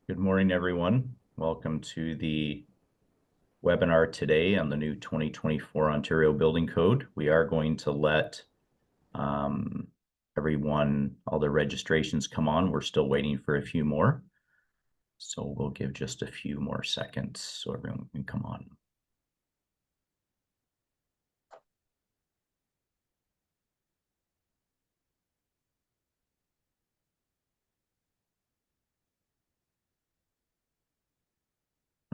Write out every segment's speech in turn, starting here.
Good morning, everyone. Welcome to the webinar today on the new 2024 Ontario Building Code. We are going to let everyone, all the registrations come on. We're still waiting for a few more. So we'll give just a few more seconds so everyone can come on.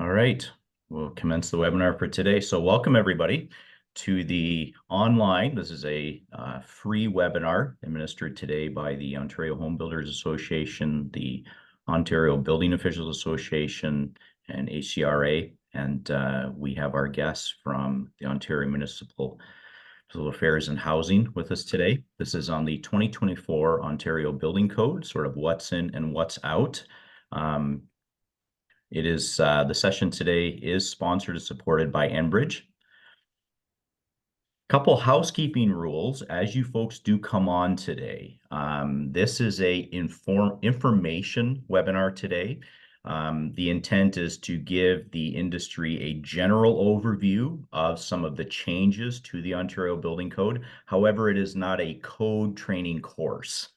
All right, we'll commence the webinar for today. So welcome everybody to the online. This is a free webinar administered today by the Ontario Home Builders Association, the Ontario Building Officials Association, and ACRA. And we have our guests from the Ontario Municipal Affairs and Housing with us today. This is on the 2024 Ontario Building Code, sort of what's in and what's out. It is the session today is sponsored and supported by Enbridge. Couple housekeeping rules as you folks do come on today. This is a information webinar today. The intent is to give the industry a general overview of some of the changes to the Ontario Building Code. However, it is not a code training course.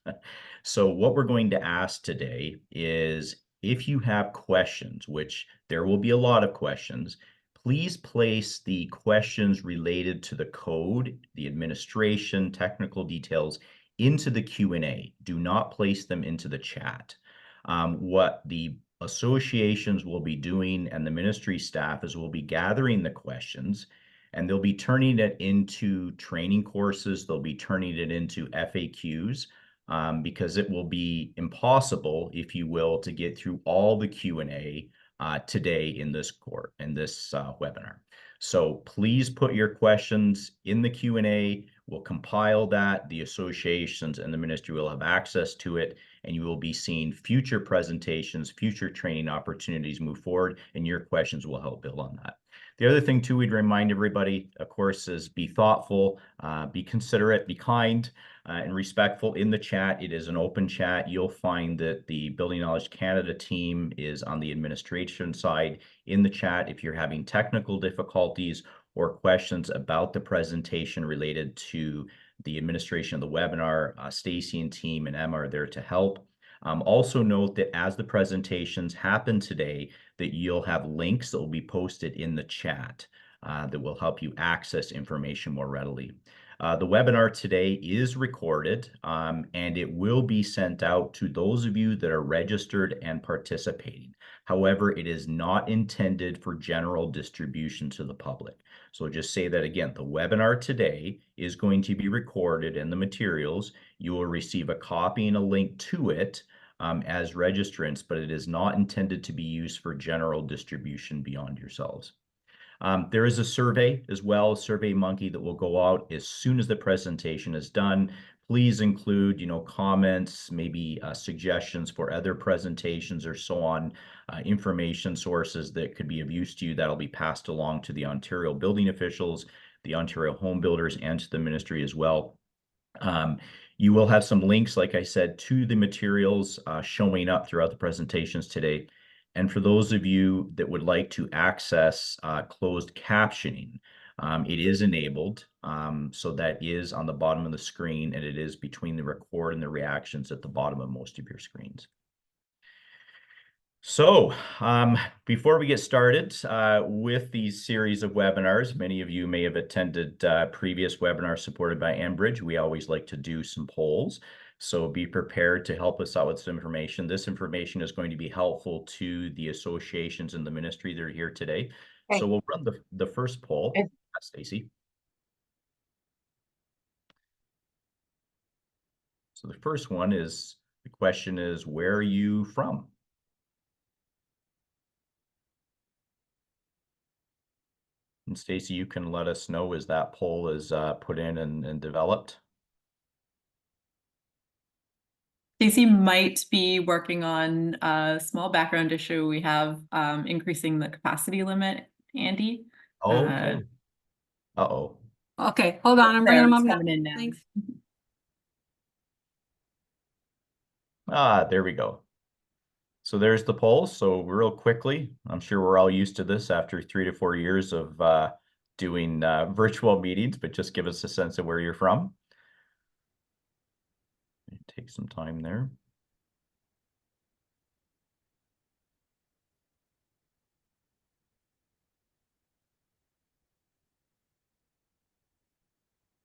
So what we're going to ask today is if you have questions, which there will be a lot of questions, please place the questions related to the code, the administration, technical details into the Q&A. Do not place them into the chat. What the associations will be doing and the ministry staff is we'll be gathering the questions and they'll be turning it into training courses. They'll be turning it into FAQs. Because it will be impossible, if you will, to get through all the Q&A today in this webinar. So please put your questions in the Q&A. We'll compile that. The associations and the ministry will have access to it, and you will be seeing future presentations, future training opportunities move forward, and your questions will help build on that. The other thing too, we'd remind everybody, of course, is be thoughtful, be considerate, be kind, and respectful in the chat. It is an open chat. You'll find that the Building Knowledge Canada team is on the administration side in the chat. If you're having technical difficulties or questions about the presentation related to the administration of the webinar, Stacy and team and Emma are there to help. Also note that as the presentations happen today, that you'll have links that will be posted in the chat that will help you access information more readily. The webinar today is recorded and it will be sent out to those of you that are registered and participating. However, it is not intended for general distribution to the public. So just say that again, the webinar today is going to be recorded and the materials, you will receive a copy and a link to it as registrants, but it is not intended to be used for general distribution beyond yourselves. There is a survey as well, SurveyMonkey, that will go out as soon as the presentation is done. Please include, comments, maybe suggestions for other presentations or so on, information sources that could be of use to you. That'll be passed along to the Ontario building officials, the Ontario home builders, and to the ministry as well. You will have some links, like I said, to the materials showing up throughout the presentations today. And for those of you that would like to access closed captioning, it is enabled. So that is on the bottom of the screen, and it is between the record and the reactions at the bottom of most of your screens. So before we get started with these series of webinars, many of you may have attended previous webinars supported by Enbridge. We always like to do some polls. So be prepared to help us out with some information. This information is going to be helpful to the associations and the ministry that are here today. Okay. So we'll run the first poll. Stacy. So the first one is, the question is, where are you from? And Stacy, you can let us know as that poll is put in and developed. Stacy might be working on a small background issue. We have increasing the capacity limit, Andy. Okay. Uh-oh. Okay, hold on. I'm bringing them up now. Coming in now. Thanks. There we go. So there's the polls. So real quickly, I'm sure we're all used to this after 3 to 4 years of doing virtual meetings, but just give us a sense of where you're from. Take some time there.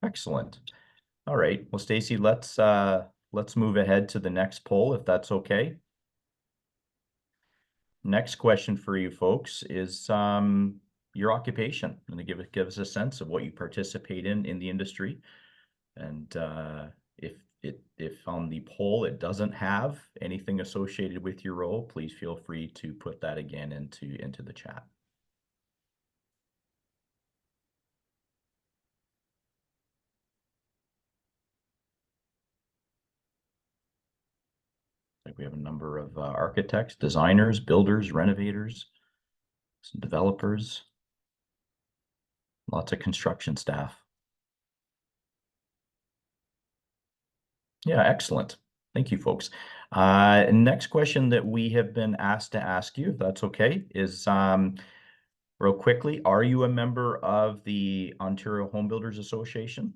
Excellent. All right. Well, Stacy, let's move ahead to the next poll, if that's okay. Next question for you folks is your occupation, and to give us a sense of what you participate in the industry. And if on the poll it doesn't have anything associated with your role, please feel free to put that again into the chat. Like we have a number of architects, designers, builders, renovators, some developers, lots of construction staff. Yeah, excellent. Thank you, folks. Next question that we have been asked to ask you, if that's okay, is real quickly, are you a member of the Ontario Home Builders Association?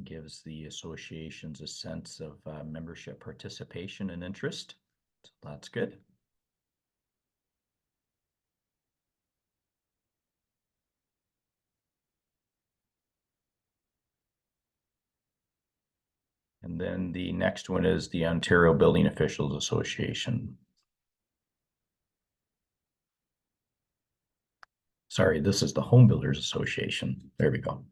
Gives the associations a sense of membership participation and interest. So that's good. And then the next one is the Ontario Building Officials Association. Sorry, this is the Home Builders Association. There we go.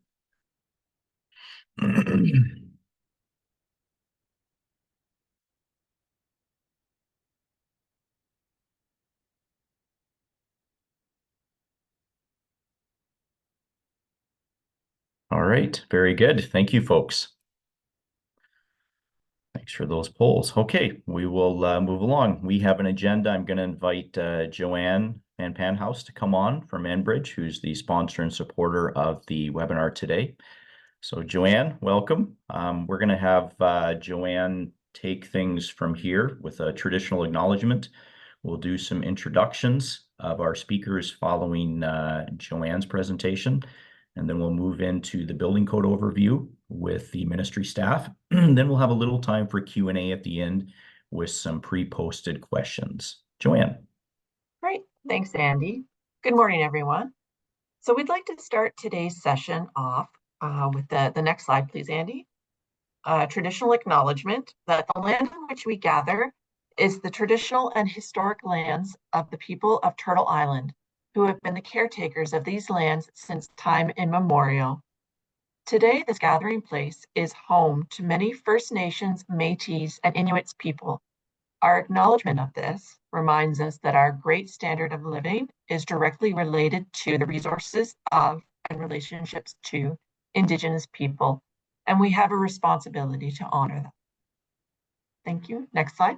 All right, very good. Thank you, folks. Thanks for those polls. Okay, we will move along. We have an agenda. I'm going to invite Joanne Van Panhouse to come on from Enbridge, who's the sponsor and supporter of the webinar today. So Joanne, welcome. We're going to have Joanne take things from here with a traditional acknowledgement. We'll do some introductions of our speakers following Joanne's presentation, and then we'll move into the building code overview with the ministry staff. Then we'll have a little time for Q&A at the end with some pre-posted questions. Joanne. Great. Thanks, Andy. Good morning, everyone. So we'd like to start today's session off with the next slide, please, Andy. Traditional acknowledgement that the land on which we gather is the traditional and historic lands of the people of Turtle Island, who have been the caretakers of these lands since time immemorial. Today, this gathering place is home to many First Nations, Métis, and Inuit people. Our acknowledgement of this reminds us that our great standard of living is directly related to the resources of and relationships to Indigenous people, and we have a responsibility to honor them. Thank you. Next slide.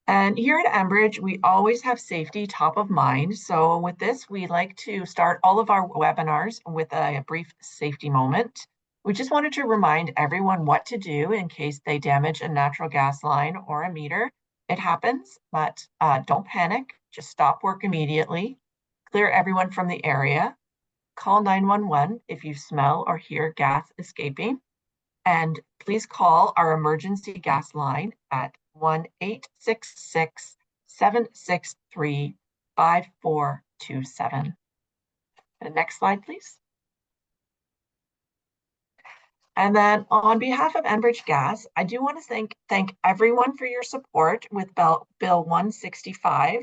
And here at Enbridge, we always have safety top of mind. So with this, we like to start all of our webinars with a brief safety moment. We just wanted to remind everyone what to do in case they damage a natural gas line or a meter. It happens, but don't panic. Just stop work immediately. Clear everyone from the area. Call 911 if you smell or hear gas escaping. And please call our emergency gas line at 1-866-763-5427. The next slide, please. And then on behalf of Enbridge Gas, I do want to thank everyone for your support with Bill 165,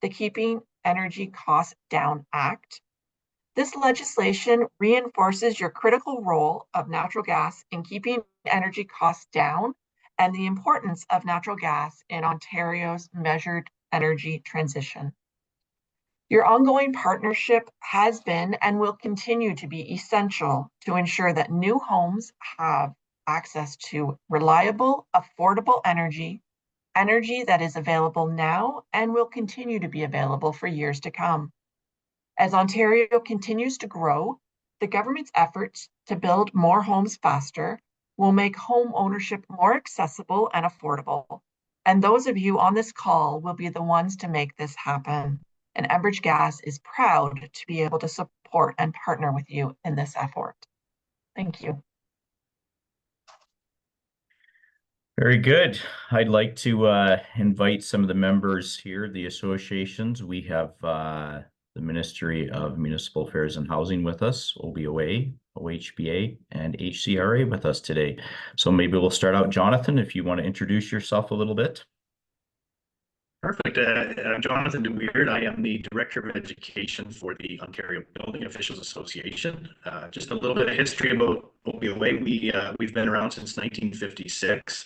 the Keeping Energy Costs Down Act. This legislation reinforces your critical role of natural gas in keeping energy costs down and the importance of natural gas in Ontario's measured energy transition. Your ongoing partnership has been and will continue to be essential to ensure that new homes have access to reliable, affordable energy that is available now and will continue to be available for years to come. As Ontario continues to grow, the government's efforts to build more homes faster will make home ownership more accessible and affordable. And those of you on this call will be the ones to make this happen. And Enbridge Gas is proud to be able to support and partner with you in this effort. Thank you. Very good. I'd like to invite some of the members here, the associations. We have the Ministry of Municipal Affairs and Housing with us, OBOA, OHBA, and HCRA with us today. So maybe we'll start out, Jonathan, if you want to introduce yourself a little bit. Perfect. I'm Jonathan DeWeerd. I am the Director of Education for the Ontario Building Officials Association. Just a little bit of history about OBOA. We've been around since 1956.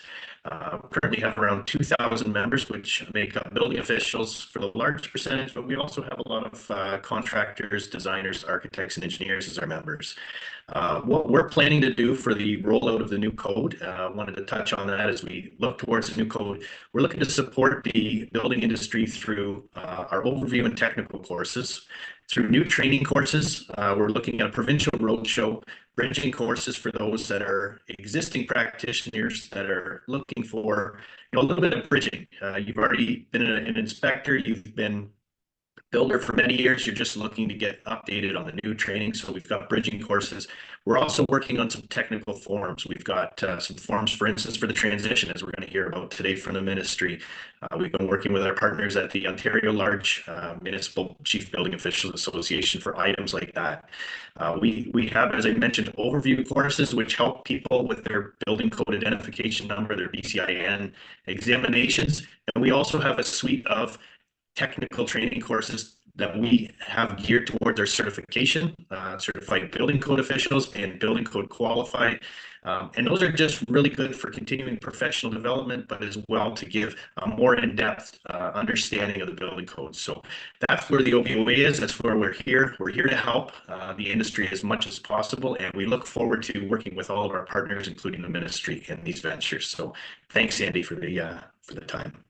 Currently have around 2,000 members, which make up building officials for the large percentage, but we also have a lot of contractors, designers, architects, and engineers as our members. What we're planning to do for the rollout of the new code, wanted to touch on that as we look towards the new code. We're looking to support the building industry through our overview and technical courses, through new training courses. We're looking at a provincial roadshow, bridging courses for those that are existing practitioners that are looking for a little bit of bridging. You've already been an inspector, you've been builder for many years, you're just looking to get updated on the new training. So we've got bridging courses. We're also working on some technical forms. We've got some forms, for instance, for the transition, as we're going to hear about today from the ministry. We've been working with our partners at the Ontario Large Municipal Chief Building Officials Association for items like that. We have, as I mentioned, overview courses, which help people with their building code identification number, their BCIN examinations. And we also have a suite of technical training courses that we have geared towards our certification, certified building code officials and building code qualified. And those are just really good for continuing professional development, but as well to give a more in-depth understanding of the building code. So that's where the OBOA is. That's where we're here. We're here to help the industry as much as possible. And we look forward to working with all of our partners, including the ministry, in these ventures. So thanks, Andy, for the time.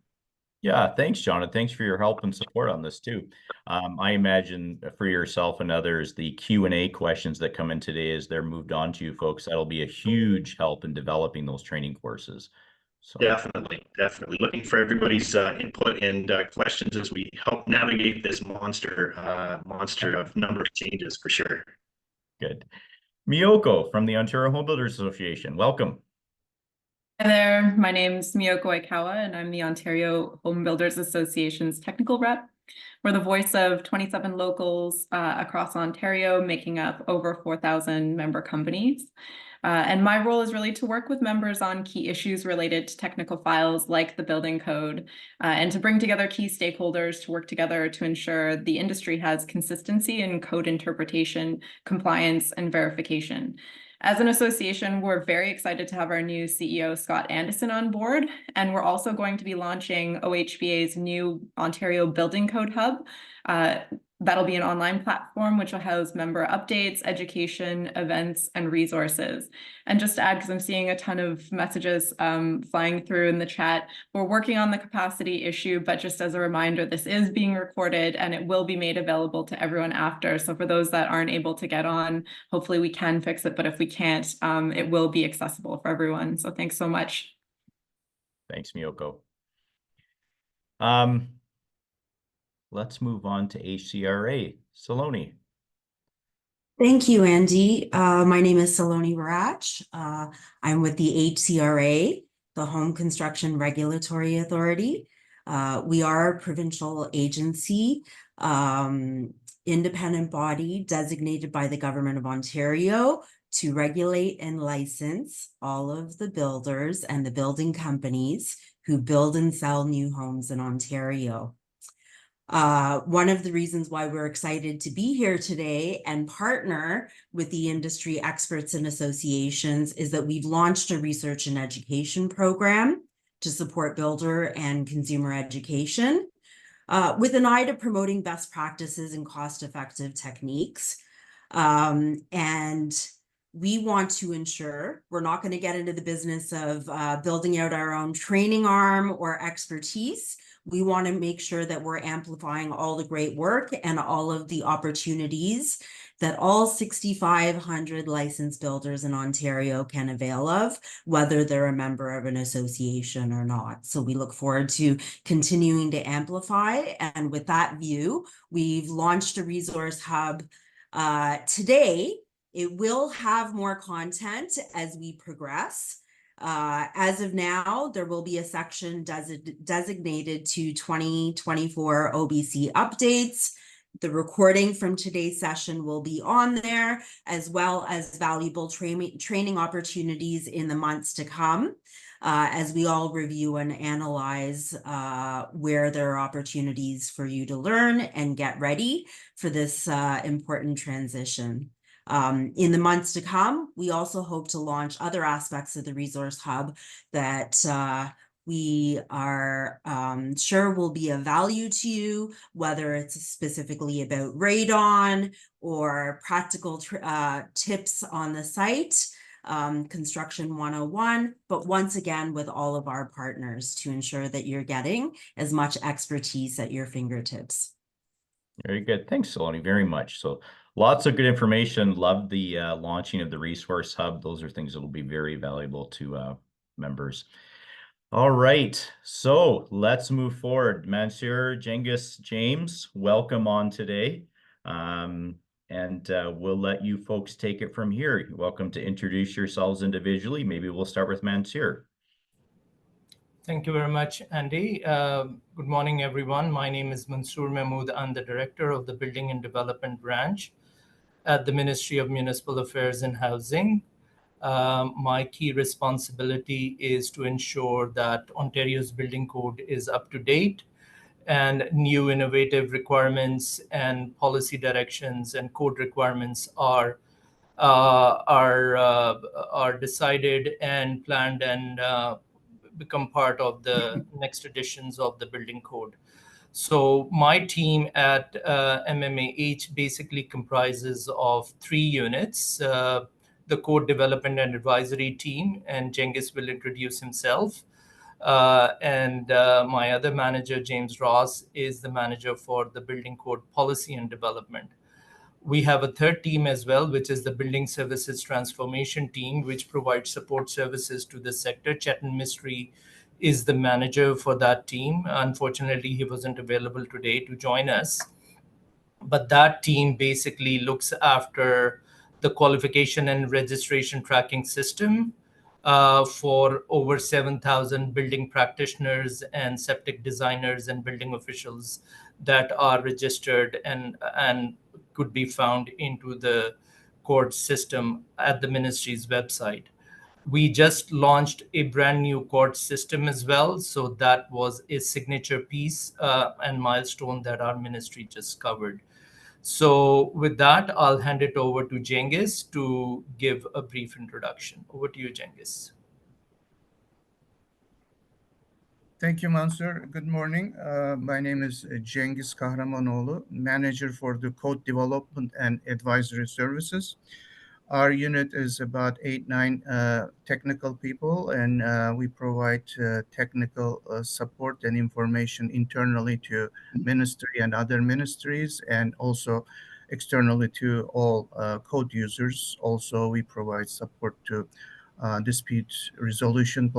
Yeah, thanks, Jonathan. Thanks for your help and support on this too. I imagine for yourself and others, the Q&A questions that come in today as they're moved on to you folks, that'll be a huge help in developing those training courses. So definitely looking for everybody's input and questions as we help navigate this monster of number of changes for sure. Good. Miyoko from the Ontario Home Builders Association, welcome. Hi there, my name's Miyoko Aikawa, and I'm the Ontario Home Builders Association's technical rep. We're the voice of 27 locals across Ontario, making up over 4,000 member companies. And my role is really to work with members on key issues related to technical files like the building code, and to bring together key stakeholders to work together to ensure the industry has consistency in code interpretation, compliance, and verification. As an association, we're very excited to have our new CEO, Scott Anderson, on board, and we're also going to be launching OHBA's new Ontario Building Code Hub. That'll be an online platform which will house member updates, education, events, and resources. And just to add, because I'm seeing a ton of messages flying through in the chat, we're working on the capacity issue, but just as a reminder, this is being recorded and it will be made available to everyone after. So for those that aren't able to get on, hopefully we can fix it, but if we can't, it will be accessible for everyone. So thanks so much. Thanks, Miyoko. Let's move on to HCRA. Saloni. Thank you, Andy. My name is Saloni Barach. I'm with the HCRA, the Home Construction Regulatory Authority. We are a provincial agency, independent body designated by the Government of Ontario to regulate and license all of the builders and the building companies who build and sell new homes in Ontario. One of the reasons why we're excited to be here today and partner with the industry experts and associations is that we've launched a research and education program to support builder and consumer education with an eye to promoting best practices and cost-effective techniques. And we want to ensure we're not going to get into the business of building out our own training arm or expertise. We want to make sure that we're amplifying all the great work and all of the opportunities that all 6,500 licensed builders in Ontario can avail of, whether they're a member of an association or not. So we look forward to continuing to amplify. And with that view, we've launched a resource hub today. It will have more content as we progress. As of now, there will be a section designated to 2024 OBC updates. The recording from today's session will be on there, as well as valuable training opportunities in the months to come, as we all review and analyze where there are opportunities for you to learn and get ready for this important transition. In the months to come, we also hope to launch other aspects of the Resource Hub that we are sure will be of value to you, whether it's specifically about radon or practical tips on the site, Construction 101, but once again with all of our partners to ensure that you're getting as much expertise at your fingertips. Very good. Thanks, Saloni, very much. So lots of good information. Love the launching of the Resource Hub. Those are things that will be very valuable to members. All right, so let's move forward. Mansour, Cengiz, James, welcome on today. And we'll let you folks take it from here. You're welcome to introduce yourselves individually. Maybe we'll start with Mansour. Thank you very much, Andy. Good morning, everyone. My name is Mansour Mahmood. I'm the Director of the Building and Development Branch at the Ministry of Municipal Affairs and Housing. My key responsibility is to ensure that Ontario's building code is up to date and new innovative requirements and policy directions and code requirements are decided and planned and become part of the next editions of the building code. So my team at MMAH basically comprises of 3 units. The Code Development and Advisory team, and Cengiz will introduce himself. And my other manager, James Ross, is the manager for the Building Code Policy and Development. We have a third team as well, which is the Building Services Transformation team, which provides support services to the sector. Chetan Mistry is the manager for that team. Unfortunately, he wasn't available today to join us. But that team basically looks after the qualification and registration tracking system for over 7,000 building practitioners and septic designers and building officials that are registered and could be found into the court system at the ministry's website. We just launched a brand new court system as well. So that was a signature piece and milestone that our ministry just covered. So with that, I'll hand it over to Cengiz to give a brief introduction. Over to you, Cengiz. Thank you, Mansour. Good morning. My name is Cengiz Kahramanoğlu, Manager for the Code Development and Advisory Services. Our unit is about 8-9 technical people, and we provide technical support and information internally to ministry and other ministries, and also externally to all code users. Also, we provide support to dispute resolution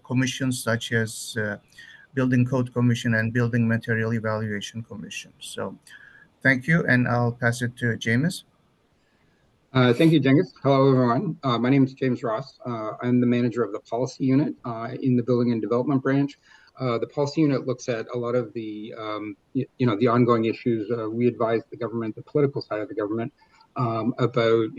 commissions such as Building Code Commission and Building Material Evaluation Commission. So thank you, and I'll pass it to James. Thank you, Cengiz. Hello, everyone. My name is James Ross. I'm the manager of the policy unit in the Building and Development Branch. The policy unit looks at a lot of the, the ongoing issues. We advise the government, the political side of the government, about,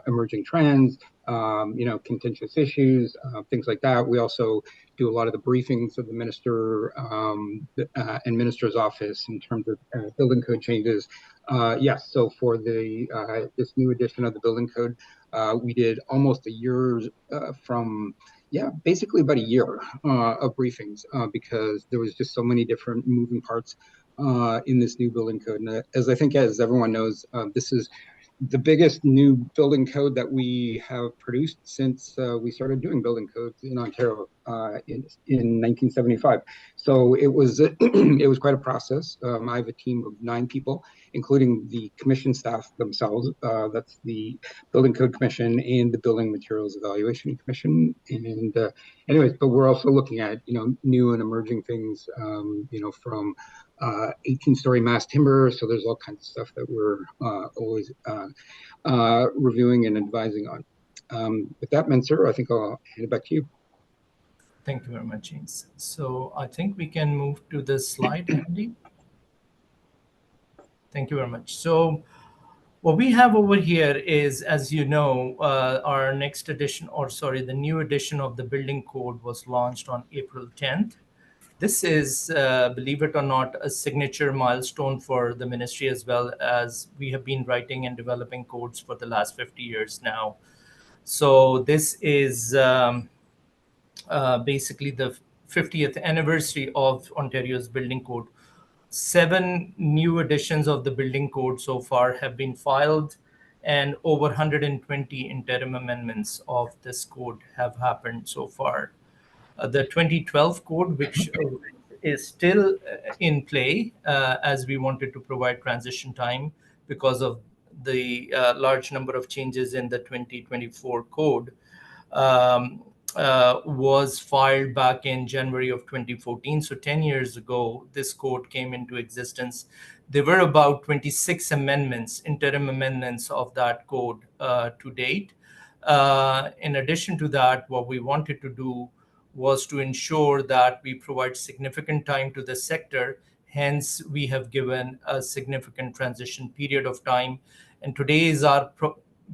emerging trends, contentious issues, things like that. We also do a lot of the briefings of the minister and minister's office in terms of building code changes. Yes, so for the this new edition of the building code, we did almost a year basically about a year of briefings because there was just so many different moving parts in this new building code. And as everyone knows, this is the biggest new building code that we have produced since we started doing building codes in Ontario in 1975. So it was it was quite a process. I have a team of 9 people, including the commission staff themselves. That's the Building Code Commission and the Building Materials Evaluation Commission. And anyways, but we're also looking at new and emerging things, from 18-story mass timber. So there's all kinds of stuff that we're always reviewing and advising on. With that, Mansoor, I think I'll hand it back to you. Thank you very much, James. So I think we can move to the slide, Andy. Thank you very much. So what we have over here is, as you know, our next edition, or sorry, the new edition of the building code was launched on April 10th. This is, believe it or not, a signature milestone for the ministry, as well as we have been writing and developing codes for the last 50 years now. So this is basically the 50th anniversary of Ontario's building code. 7 new editions of the building code so far have been filed, and over 120 interim amendments of this code have happened so far. The 2012 code, which is still in play, as we wanted to provide transition time because of the large number of changes in the 2024 code, was filed back in January of 2014. So 10 years ago, this code came into existence. There were about 26 amendments, interim amendments of that code to date. In addition to that, what we wanted to do was to ensure that we provide significant time to the sector. Hence, we have given a significant transition period of time. And today is our,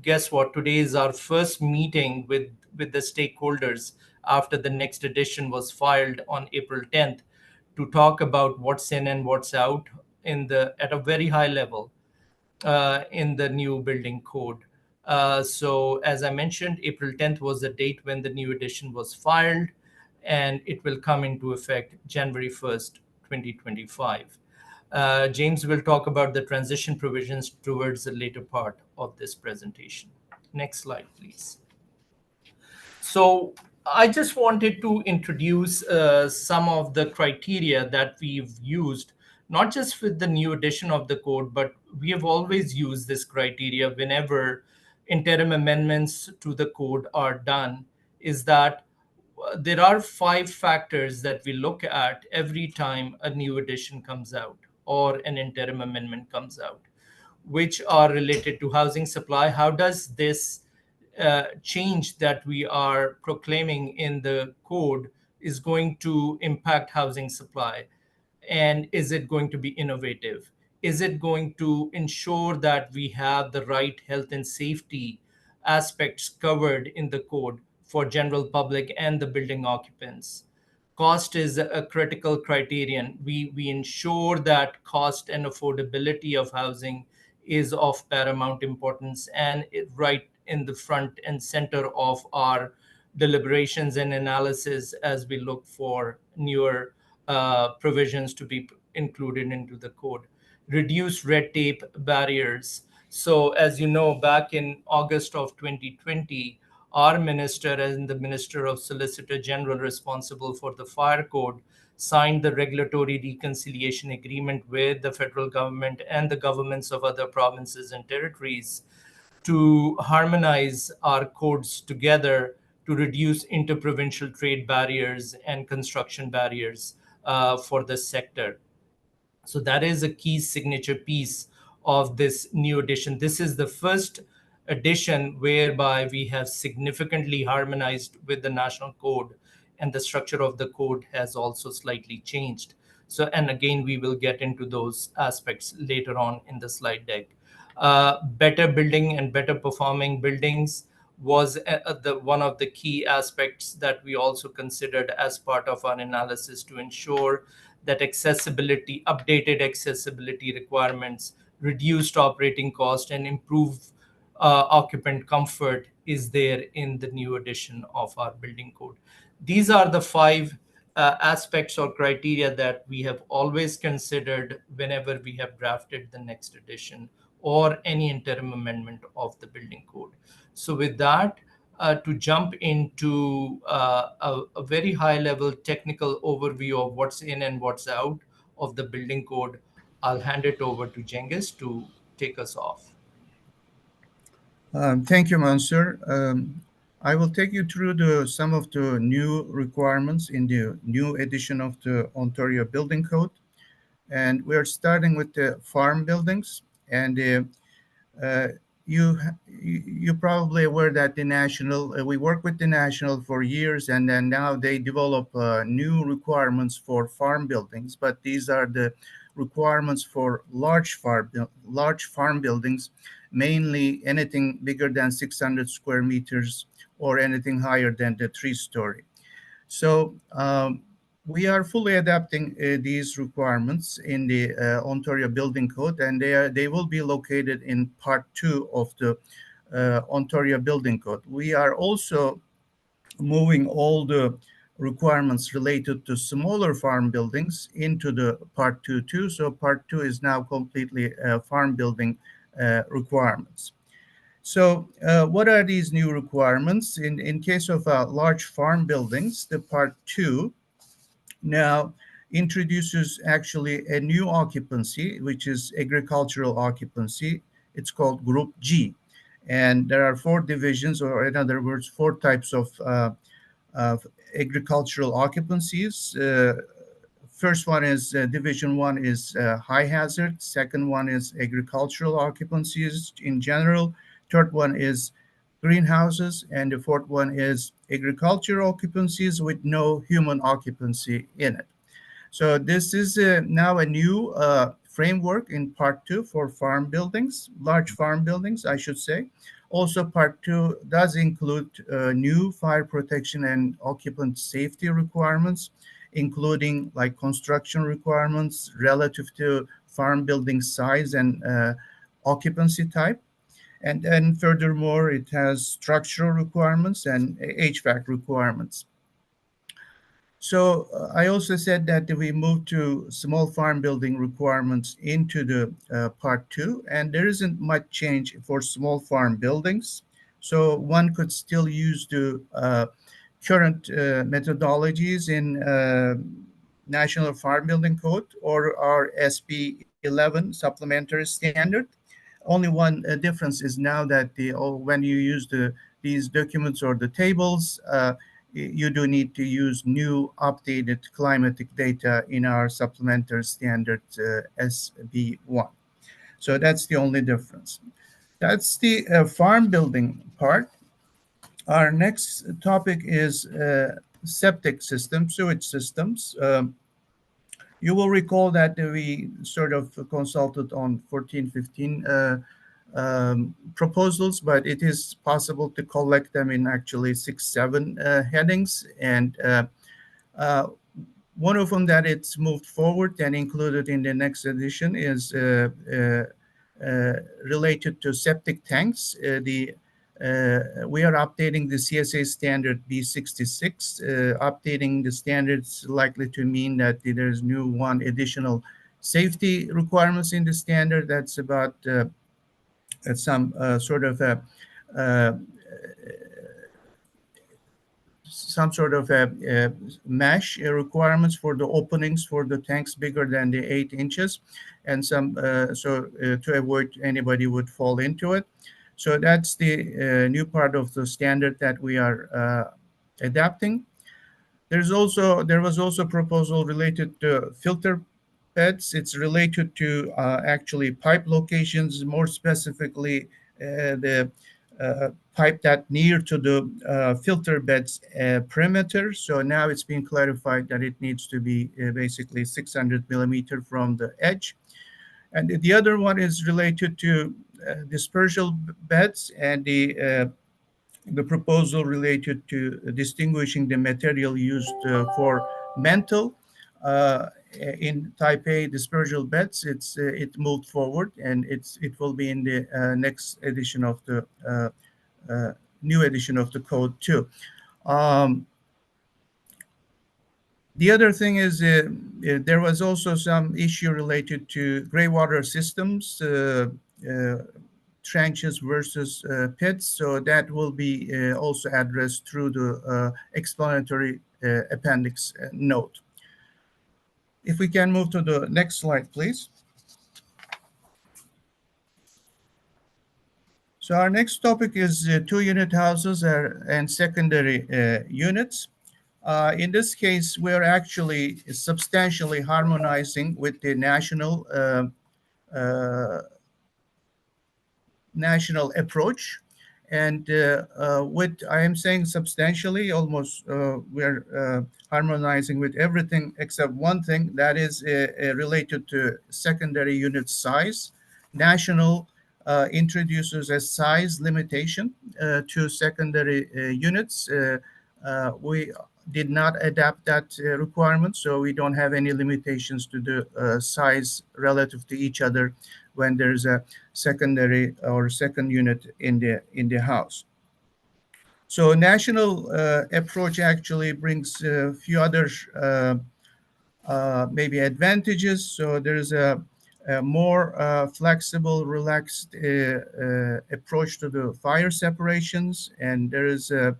guess what? Today is our first meeting with the stakeholders after the next edition was filed on April 10th to talk about what's in and what's out at a very high level in the new building code. So as I mentioned, April 10th was the date when the new edition was filed, and it will come into effect January 1st, 2025. James will talk about the transition provisions towards the later part of this presentation. Next slide, please. So I just wanted to introduce some of the criteria that we've used, not just with the new edition of the code, but we have always used this criteria whenever interim amendments to the code are done, is that there are 5 factors that we look at every time a new edition comes out or an interim amendment comes out, which are related to housing supply. How does this change that we are proclaiming in the code is going to impact housing supply? And is it going to be innovative? Is it going to ensure that we have the right health and safety aspects covered in the code for general public and the building occupants? Cost is a critical criterion. We ensure that cost and affordability of housing is of paramount importance and right in the front and center of our deliberations and analysis as we look for newer provisions to be included into the code. Reduce red tape barriers. So as you know, back in August of 2020, our minister and the Minister of Solicitor General responsible for the fire code signed the regulatory reconciliation agreement with the federal government and the governments of other provinces and territories to harmonize our codes together to reduce interprovincial trade barriers and construction barriers for the sector. So that is a key signature piece of this new edition. This is the first edition whereby we have significantly harmonized with the national code, and the structure of the code has also slightly changed. So, and again, we will get into those aspects later on in the slide deck. Better building and better performing buildings was one of the key aspects that we also considered as part of our analysis to ensure that accessibility, updated accessibility requirements, reduced operating cost, and improved occupant comfort is there in the new edition of our building code. These are the 5 aspects or criteria that we have always considered whenever we have drafted the next edition or any interim amendment of the building code. So with that, to jump into a very high-level technical overview of what's in and what's out of the building code, I'll hand it over to Cengiz to take us off. Thank you, Mansur. I will take you through some of the new requirements in the new edition of the Ontario Building Code. And we are starting with the farm buildings. And you're probably aware that the National, we work with the National for years, and then now they develop new requirements for farm buildings. But these are the requirements for large farm buildings, mainly anything bigger than 600 square meters or anything higher than the 3-story. So we are fully adapting these requirements in the Ontario Building Code, and they will be located in Part 2 of the Ontario Building Code. We are also moving all the requirements related to smaller farm buildings into the Part 2 too. So Part 2 is now completely farm building requirements. So what are these new requirements? In case of large farm buildings, the Part 2 now introduces actually a new occupancy, which is agricultural occupancy. It's called Group G. And there are 4 divisions, or in other words, 4 types of agricultural occupancies. First one is Division 1 is high hazard. Second one is agricultural occupancies in general. Third one is greenhouses. And the fourth one is agricultural occupancies with no human occupancy in it. So this is now a new framework in Part 2 for farm buildings, large farm buildings, I should say. Also, Part 2 does include new fire protection and occupant safety requirements, including like construction requirements relative to farm building size and occupancy type. And then furthermore, it has structural requirements and HVAC requirements. So I also said that we moved to small farm building requirements into the Part 2, and there isn't much change for small farm buildings. So one could still use the current methodologies in National Farm Building Code or our SB 11 supplementary standard. Only one difference is now that when you use these documents or the tables, you do need to use new updated climatic data in our supplementary standard SB1. So that's the only difference. That's the farm building part. Our next topic is septic systems, sewage systems. You will recall that we sort of consulted on 14, 15 proposals, but it is possible to collect them in actually 6, 7 headings. And one of them that it's moved forward and included in the next edition is related to septic tanks. We are updating the CSA standard B66. Updating the standards likely to mean that there's one additional safety requirements in the standard. That's about some sort of mesh requirements for the openings for the tanks bigger than the 8 inches, and some to avoid anybody would fall into it. So that's the new part of the standard that we are adapting. There was also a proposal related to filter beds. It's related to actually pipe locations, more specifically the pipe that near to the filter beds perimeter. So now it's been clarified that it needs to be basically 600 millimeter from the edge. And the other one is related to dispersal beds, and the proposal related to distinguishing the material used for mantle in type A dispersal beds. It moved forward, and it will be in the next edition of the new edition of the code too. The other thing is there was also some issue related to gray water systems trenches versus pits. So that will be also addressed through the explanatory appendix note. If we can move to the next slide, please. So our next topic is 2-unit houses and secondary units. In this case, we're actually substantially harmonizing with the national approach. And with, I am saying substantially, almost we're harmonizing with everything except one thing that is related to secondary unit size. National introduces a size limitation to secondary units. We did not adapt that requirement, so we don't have any limitations to the size relative to each other when there's a secondary or second unit in the house. So national approach actually brings a few other maybe advantages. So there's a more flexible, relaxed approach to the fire separations, and there is a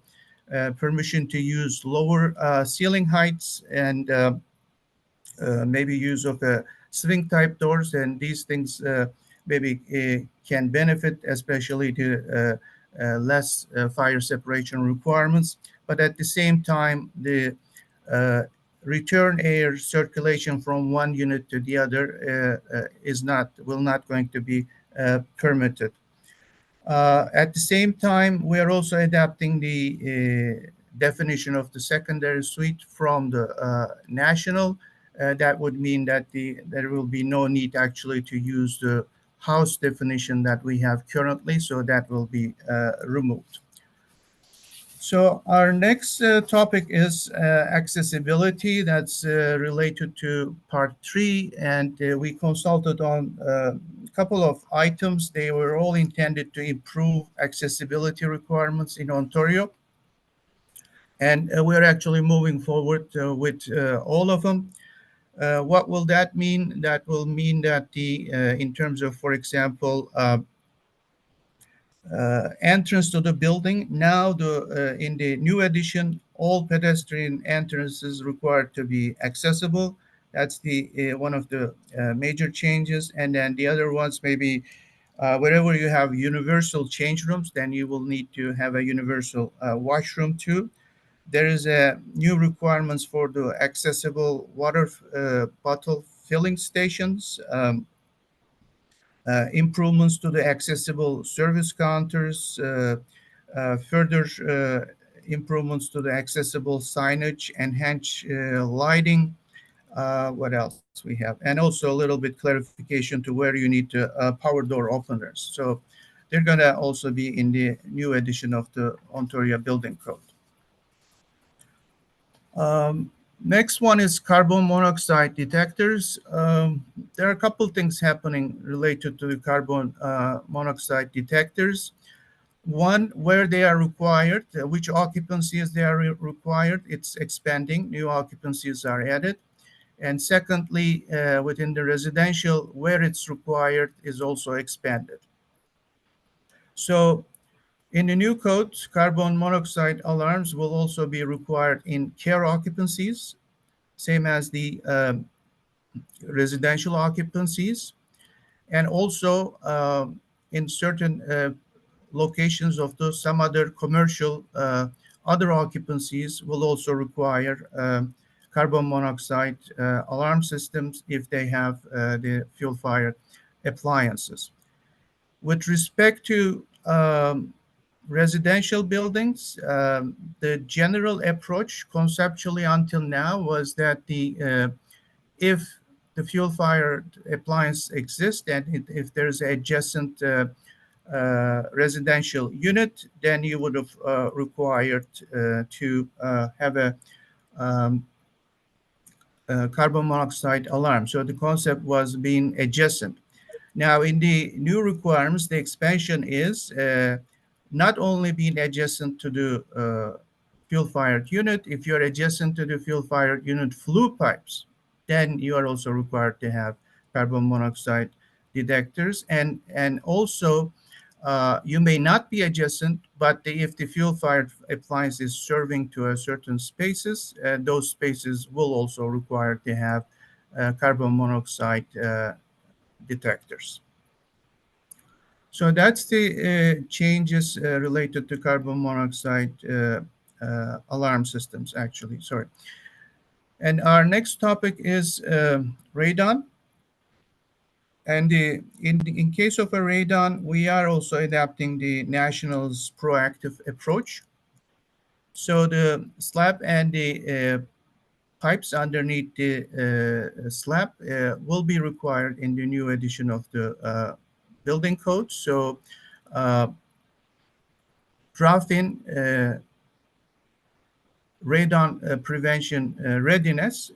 permission to use lower ceiling heights and maybe use of swing type doors, and these things maybe can benefit, especially to less fire separation requirements. But at the same time, the return air circulation from one unit to the other will not going to be permitted. At the same time, we are also adapting the definition of the secondary suite from the national. That would mean that there will be no need actually to use the house definition that we have currently, so that will be removed. So our next topic is accessibility. That's related to part 3, and we consulted on a couple of items. They were all intended to improve accessibility requirements in Ontario. And we're actually moving forward with all of them. What will that mean? That will mean that in terms of, for example, entrance to the building, now in the new edition, all pedestrian entrances required to be accessible. That's the one of the major changes. And then the other ones, maybe wherever you have universal change rooms, then you will need to have a universal washroom too. There is a new requirements for the accessible water bottle filling stations, improvements to the accessible service counters, further improvements to the accessible signage, enhanced lighting. What else we have? And also a little bit clarification to where you need power door openers. So they're going to also be in the new edition of the Ontario Building Code. Next one is carbon monoxide detectors. There are a couple things happening related to the carbon monoxide detectors. One, where they are required, which occupancies they are required, it's expanding, new occupancies are added. And secondly, within the residential, where it's required is also expanded. So in the new code, carbon monoxide alarms will also be required in care occupancies, same as the residential occupancies, and also in certain locations of some other commercial other occupancies will also require carbon monoxide alarm systems if they have the fuel-fired appliances. With respect to residential buildings, the general approach conceptually until now was that if the fuel-fired appliance exists and if there's an adjacent residential unit, then you would have required to have a carbon monoxide alarm. So the concept was being adjacent. Now in the new requirements, the expansion is not only being adjacent to the fuel-fired unit. If you're adjacent to the fuel-fired unit flue pipes, then you are also required to have carbon monoxide detectors. And also You may not be adjacent, but if the fuel-fired appliance is serving to a certain spaces, those spaces will also require to have carbon monoxide detectors. So that's the changes related to carbon monoxide alarm systems, actually, sorry. And our next topic is radon. And in case of a radon, we are also adapting the national's proactive approach. So the slab and the pipes underneath the slab will be required in the new edition of the building code. So drop-in radon prevention readiness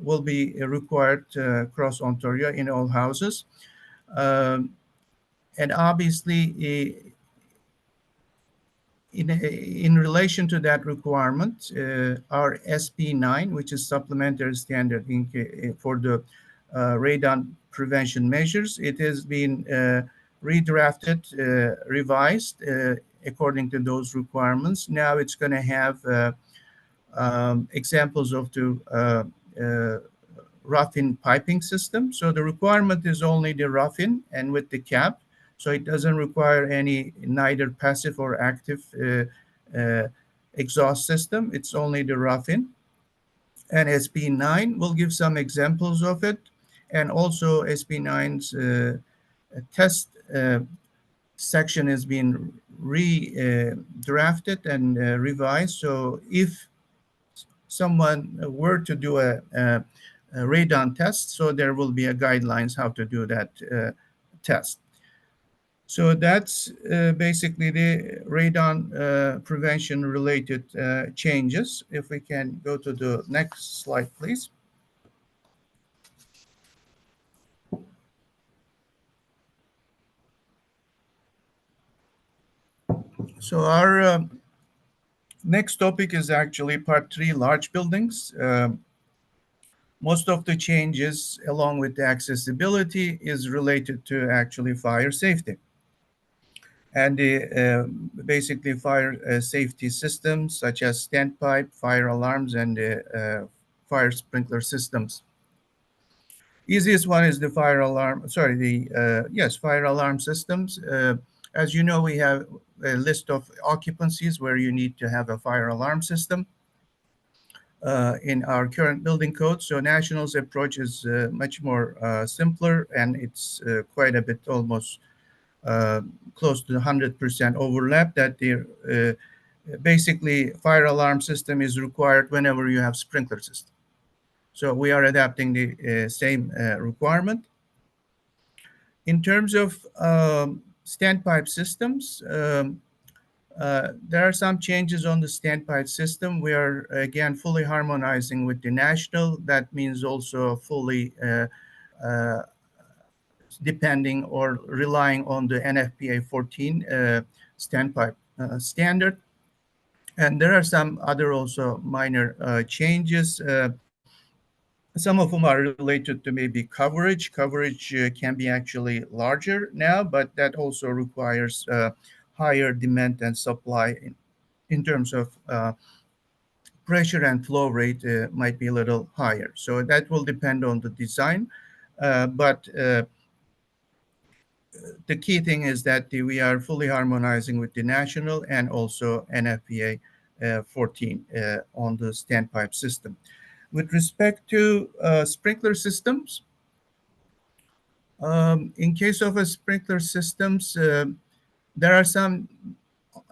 will be required across Ontario in all houses. And obviously, in relation to that requirement, our SP9, which is supplementary standard for the radon prevention measures, it has been redrafted, revised according to those requirements. Now it's going to have examples of the rough-in piping system. So the requirement is only the rough-in and with the cap. So it doesn't require any neither passive or active exhaust system. It's only the rough-in. And SP9 will give some examples of it. And also SP9's test section has been redrafted and revised. So if someone were to do a radon test, so there will be a guidelines how to do that test. So that's basically the radon prevention related changes. If we can go to the next slide, please. So our next topic is actually part 3, large buildings. Most of the changes along with the accessibility is related to actually fire safety. And the basically fire safety systems such as standpipe, fire alarms, and fire sprinkler systems. Easiest one is the fire alarm, fire alarm systems. As you know, we have a list of occupancies where you need to have a fire alarm system in our current building code. So National's approach is much more simpler, and it's quite a bit almost close to 100% overlap that the basically fire alarm system is required whenever you have sprinkler system. So we are adapting the same requirement. In terms of standpipe systems, there are some changes on the standpipe system. We are again fully harmonizing with the national. That means also fully depending or relying on the NFPA 14 standpipe standard. And there are some other also minor changes. Some of them are related to maybe coverage. Coverage can be actually larger now, but that also requires higher demand and supply in terms of pressure and flow rate might be a little higher. So that will depend on the design. But the key thing is that we are fully harmonizing with the national and also NFPA 14 on the standpipe system. With respect to sprinkler systems, in case of a sprinkler systems, there are some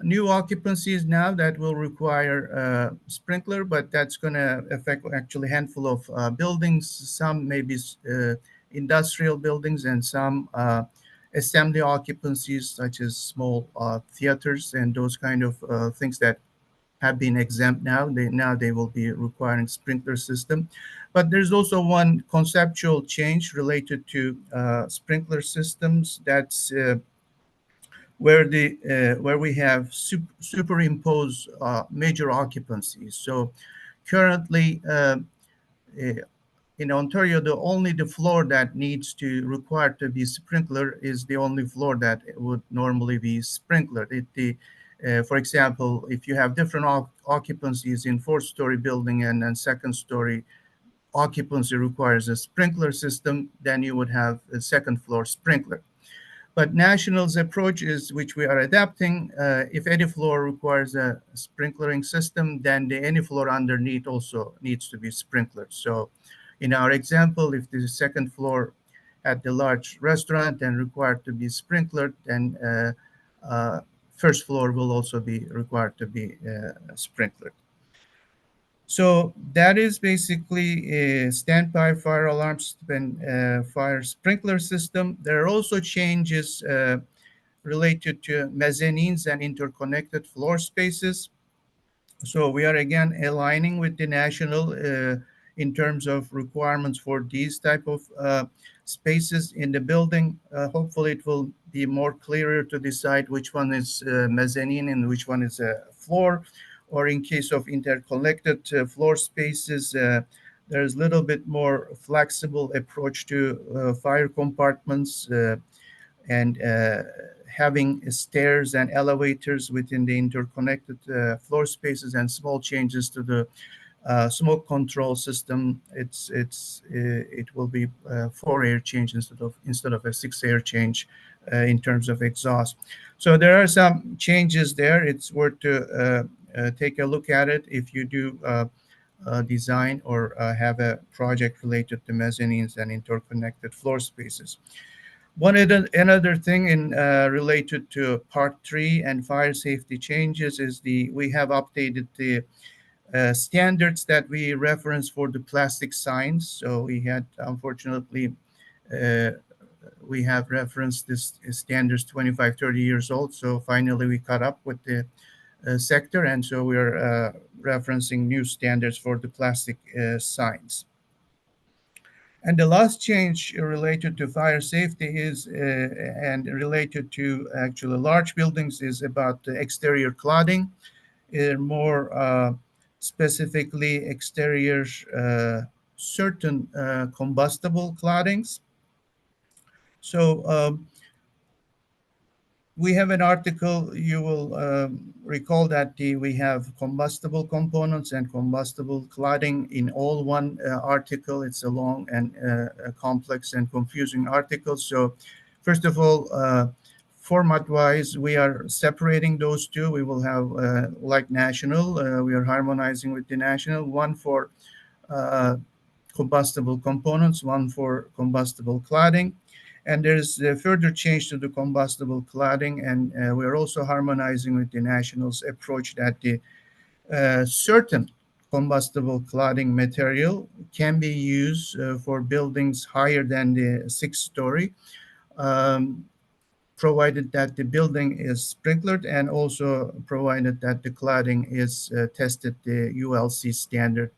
new occupancies now that will require sprinkler, but that's going to affect actually a handful of buildings. Some maybe industrial buildings and some assembly occupancies such as small theaters and those kind of things that have been exempt now. They will be requiring sprinkler system. But there's also one conceptual change related to sprinkler systems. That's where we have superimposed major occupancies. So currently, in Ontario, the floor that needs to require to be sprinkler is the only floor that would normally be sprinklered. For example, if you have different occupancies in fourth-story building and then second-story occupancy requires a sprinkler system, then you would have a second floor sprinkler. But National's approach is, which we are adapting, if any floor requires a sprinklering system, then any floor underneath also needs to be sprinklered. So in our example, if the second floor at the large restaurant and required to be sprinklered, then first floor will also be required to be sprinklered. So that is basically a standby fire alarms and fire sprinkler system. There are also changes related to mezzanines and interconnected floor spaces. So we are again aligning with the National in terms of requirements for these type of spaces in the building. Hopefully it will be more clearer to decide which one is mezzanine and which one is a floor. Or in case of interconnected floor spaces, there's a little bit more flexible approach to fire compartments and having stairs and elevators within the interconnected floor spaces and small changes to the smoke control system. It will be 4-air change instead of a 6-air change in terms of exhaust. So there are some changes there. It's worth to take a look at it if you do design or have a project related to mezzanines and interconnected floor spaces. Another thing in related to Part 3 and fire safety changes is we have updated the standards that we reference for the plastic signs. So we had, unfortunately, we have referenced this standards 25, 30 years old. So finally we caught up with the sector, and so we're referencing new standards for the plastic signs. And the last change related to fire safety is and related to actually large buildings is about the exterior cladding, more specifically exterior certain combustible claddings. So we have an article, you will recall that we have combustible components and combustible cladding in all one article. It's a long and complex and confusing article. So first of all, format-wise, we are separating those two. We will have, like National, we are harmonizing with the National, one for combustible components, one for combustible cladding. And there's a further change to the combustible cladding, and we're also harmonizing with the National's approach that the certain combustible cladding material can be used for buildings higher than the 6th story, provided that the building is sprinklered and also provided that the cladding is tested the ULC standard,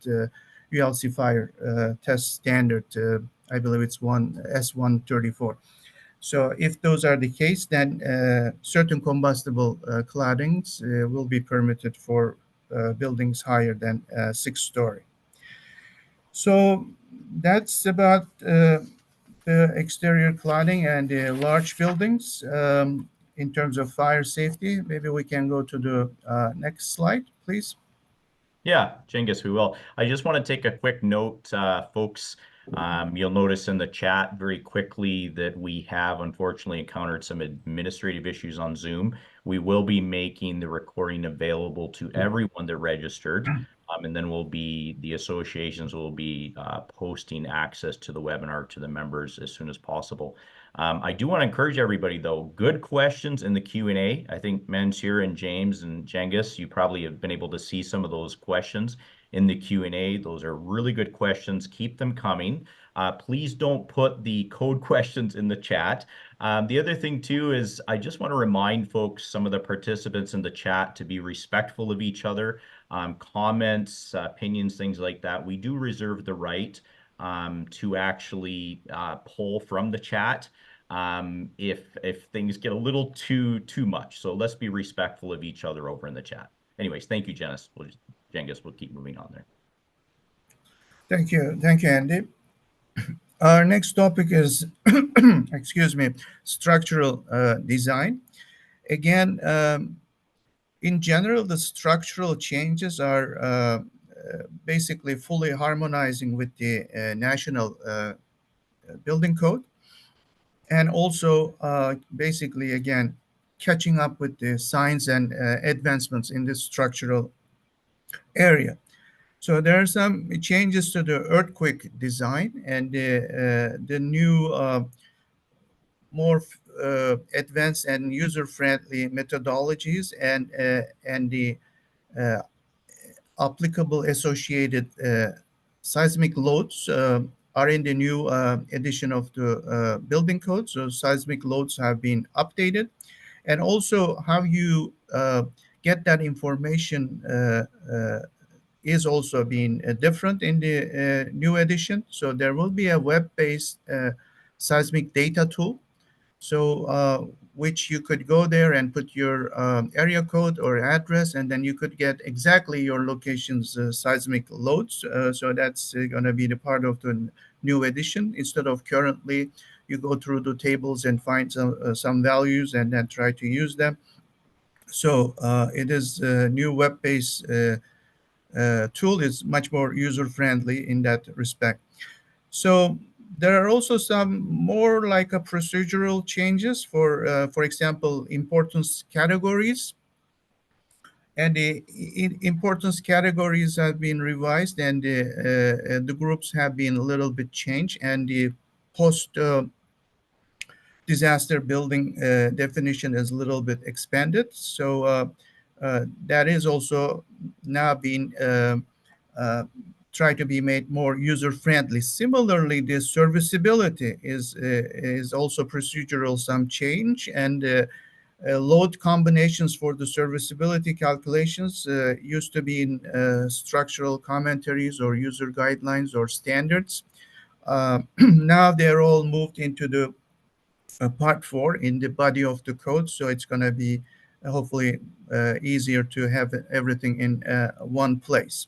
ULC fire test standard. I believe it's S134. So if those are the case, then certain combustible claddings will be permitted for buildings higher than 6th story. So that's about the exterior cladding and large buildings. In terms of fire safety, maybe we can go to the next slide, please. Yeah, Cengiz, we will. I just want to take a quick note, folks. You'll notice in the chat very quickly that we have unfortunately encountered some administrative issues on Zoom. We will be making the recording available to everyone that registered, and then the associations will be posting access to the webinar to the members as soon as possible. I do want to encourage everybody, though, good questions in the Q&A. I think Mansoor and James and Cengiz, you probably have been able to see some of those questions in the Q&A. Those are really good questions. Keep them coming. Please don't put the code questions in the chat. The other thing, too, is I just want to remind folks, some of the participants in the chat, to be respectful of each other. Comments, opinions, things like that. We do reserve the right to actually pull from the chat if things get a little too much. So let's be respectful of each other over in the chat. Anyways, thank you, Cengiz. We'll keep moving on there. Thank you, Andy. Our next topic is, excuse me, structural design. Again, in general, the structural changes are basically fully harmonizing with the national building code, and also basically, again, catching up with the science and advancements in this structural area. So there are some changes to the earthquake design and the new more advanced and user-friendly methodologies and the uh, applicable associated seismic loads are in the new edition of the building code. So seismic loads have been updated, and also how you get that information is also being different in the new edition. So there will be a web-based seismic data tool, so which you could go there and put your area code or address, and then you could get exactly your location's seismic loads. So that's going to be the part of the new edition. Instead of currently, you go through the tables and find some values and then try to use them. So it is a new web-based tool. Is much more user-friendly in that respect. So there are also some more like a procedural changes for example, importance categories. And the importance categories have been revised, and the groups have been a little bit changed, and the post disaster building definition is a little bit expanded. So that is also now being try to be made more user-friendly. Similarly, the serviceability is also procedural some change, and load combinations for the serviceability calculations used to be in structural commentaries or user guidelines or standards. Now they're all moved into the part 4 in the body of the code, so it's going to be hopefully easier to have everything in one place.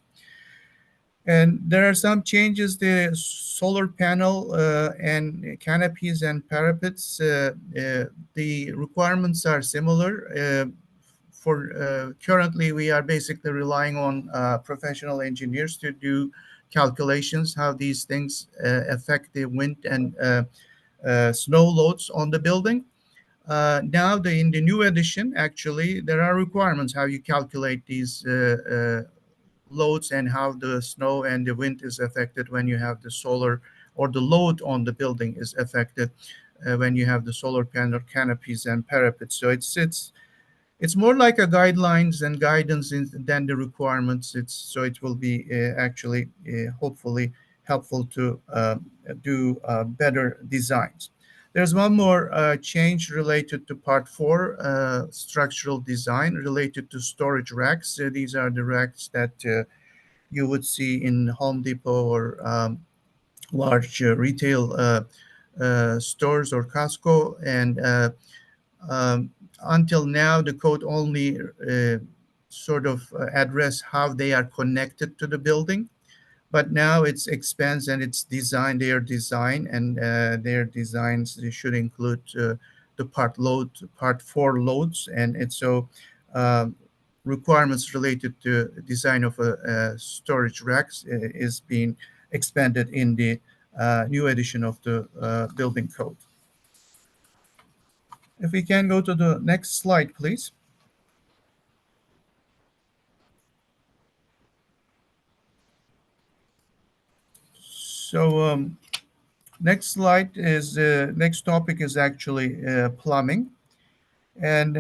And there are some changes. The solar panel and canopies and parapets, the requirements are similar. For currently, we are basically relying on professional engineers to do calculations, how these things affect the wind and snow loads on the building. Now, in the new edition, actually, there are requirements how you calculate these loads and how the snow and the wind is affected when you have the solar, or the load on the building is affected when you have the solar panel, canopies, and parapets. So it's more like a guidelines and guidance than the requirements. So it will be actually hopefully helpful to do better designs. There's one more change related to part 4, structural design, related to storage racks. These are the racks that you would see in Home Depot or large retail stores or Costco. And until now, the code only sort of address how they are connected to the building. But now it expands, and it's designed, their design, and their designs should include the part 4 loads. And it's so requirements related to design of storage racks is being expanded in the new edition of the building code. If we can go to the next slide, please. So next slide is next topic is actually plumbing, and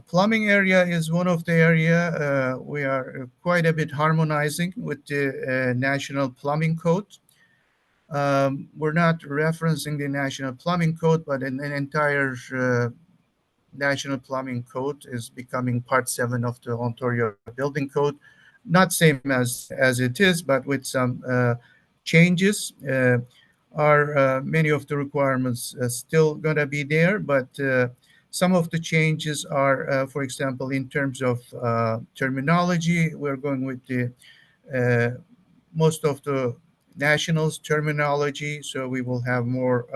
plumbing area is one of the area we are quite a bit harmonizing with the National Plumbing Code. We're not referencing the National Plumbing Code, but an entire National Plumbing Code is becoming part 7 of the Ontario Building Code. Not same as it is, but with some changes. Are many of the requirements still going to be there, but some of the changes are, for example, in terms of terminology, we're going with the most of the national's terminology, so we will have more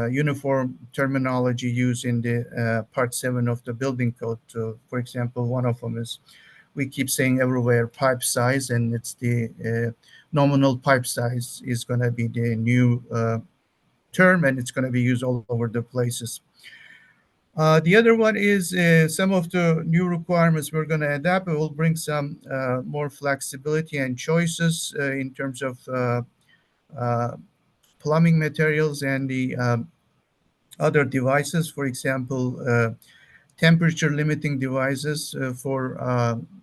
uniform terminology used in the Part 7 of the building code. So, for example, one of them is, we keep saying everywhere pipe size, and it's the nominal pipe size is going to be the new term, and it's going to be used all over the places. The other one is some of the new requirements we're going to adapt. It will bring some more flexibility and choices in terms of plumbing materials and the other devices. For example, temperature limiting devices for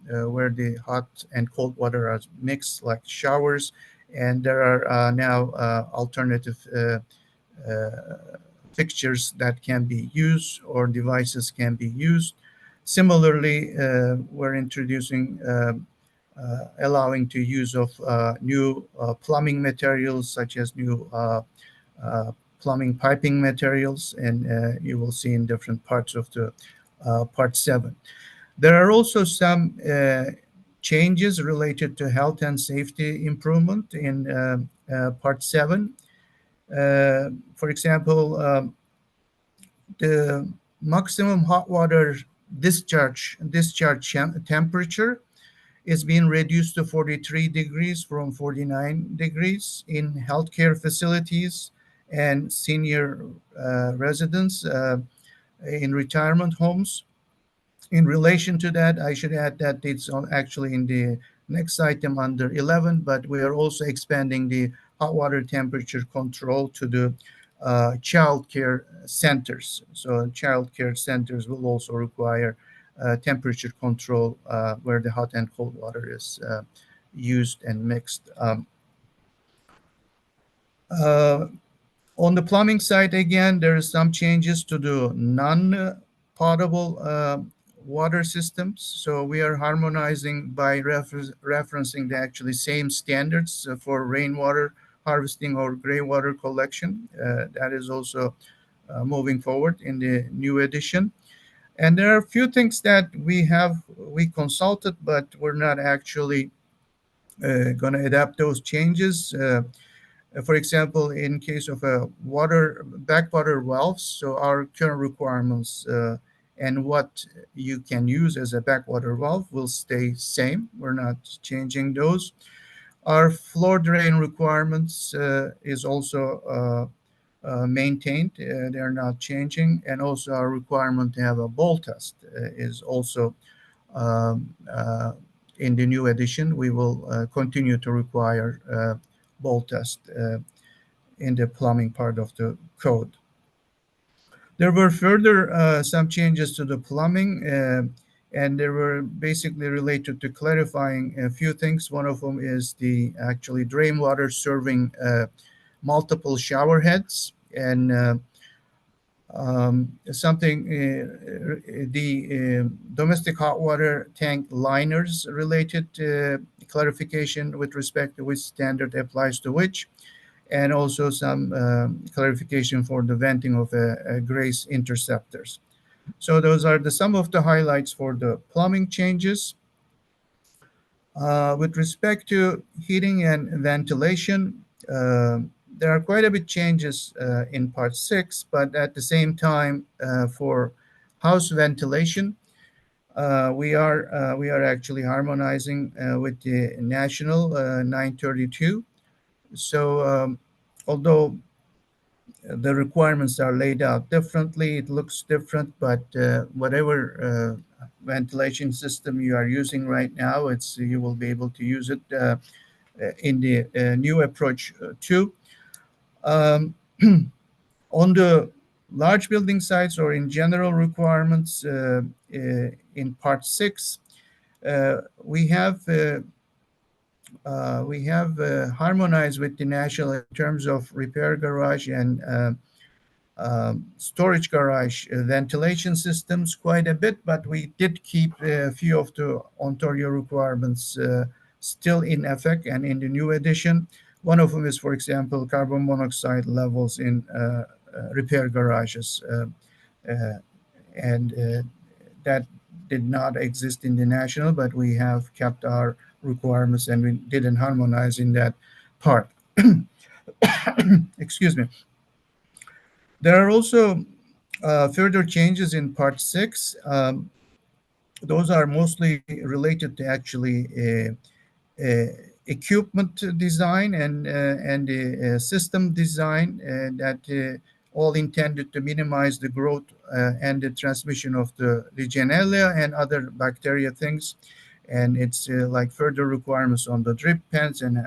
where the hot and cold water are mixed, like showers. And there are now alternative fixtures that can be used, or devices can be used. Similarly, we're introducing allowing to use of new plumbing materials, such as new plumbing piping materials, and you will see in different parts of the Part 7. There are also some changes related to health and safety improvement in Part 7. For example, the maximum hot water discharge temperature is being reduced to 43 degrees from 49 degrees in healthcare facilities and senior residents in retirement homes. In relation to that, I should add that it's actually in the next item under 11, but we are also expanding the hot water temperature control to the child care centers. So child care centers will also require temperature control where the hot and cold water is used and mixed. On the plumbing side, again, there are some changes to the non-potable water systems. So we are harmonizing by referencing the actually same standards for rainwater harvesting or gray water collection. That is also moving forward in the new edition. And there are a few things that we consulted, but we're not actually going to adapt those changes. For example, in case of a backwater valves, so our current requirements and what you can use as a backwater valve will stay same. We're not changing those. Our floor drain requirements is also maintained. They're not changing. And also our requirement to have a bowl test is also in the new edition. We will continue to require bowl test in the plumbing part of the code. There were further some changes to the plumbing, and they were basically related to clarifying a few things. One of them is the actually drain water serving multiple shower heads, and the domestic hot water tank liners related clarification with respect to which standard applies to which, and also some clarification for the venting of grace interceptors. So those are some of the highlights for the plumbing changes. With respect to heating and ventilation, there are quite a bit changes in Part 6, but at the same time, for house ventilation, we are actually harmonizing with the national 932. So although the requirements are laid out differently, it looks different, but whatever ventilation system you are using right now, you will be able to use it in the new approach too. On the large building sites or in general requirements in Part 6, we have harmonized with the national in terms of repair garage and storage garage ventilation systems quite a bit, but we did keep a few of the Ontario requirements still in effect and in the new edition. One of them is, for example, carbon monoxide levels in repair garages, and that did not exist in the national, but we have kept our requirements and we didn't harmonize in that part. Excuse me. There are also further changes in Part 6. Those are mostly related to actually equipment design and system design that all intended to minimize the growth and the transmission of the Legionella and other bacteria things. And it's like further requirements on the drip pans and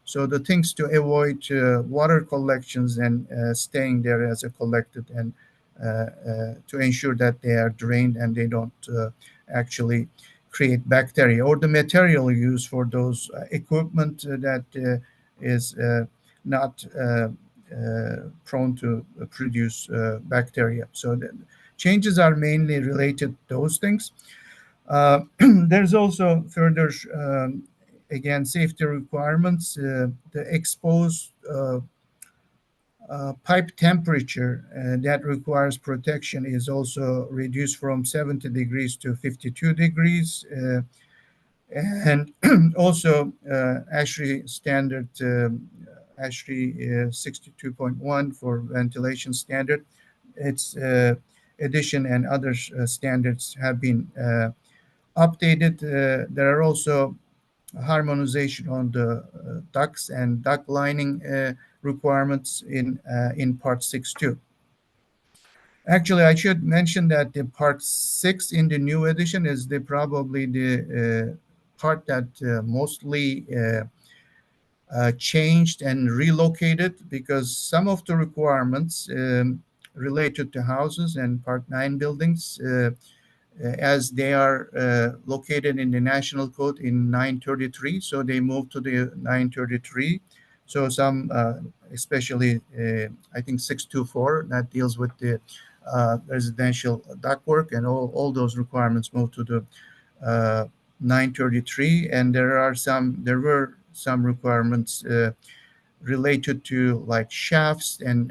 so the things to avoid water collections and staying there as a collected and to ensure that they are drained and they don't actually create bacteria, or the material used for those equipment that is not prone to produce bacteria. So the changes are mainly related to those things. There's also further, again, safety requirements. The exposed pipe temperature that requires protection is also reduced from 70 degrees to 52 degrees. And also ASHRAE standard, ASHRAE 62.1 for ventilation standard. Its addition and other standards have been updated. There are also harmonization on the ducts and duct lining requirements in Part 6 too. Actually, I should mention that the Part 6 in the new edition is probably the part that mostly changed and relocated, because some of the requirements related to houses and Part 9 buildings, as they are located in the National Code in 933, so they moved to the 933. So some, especially I think 624, that deals with the residential ductwork, and all those requirements moved to the 933. And there were some requirements related to like shafts and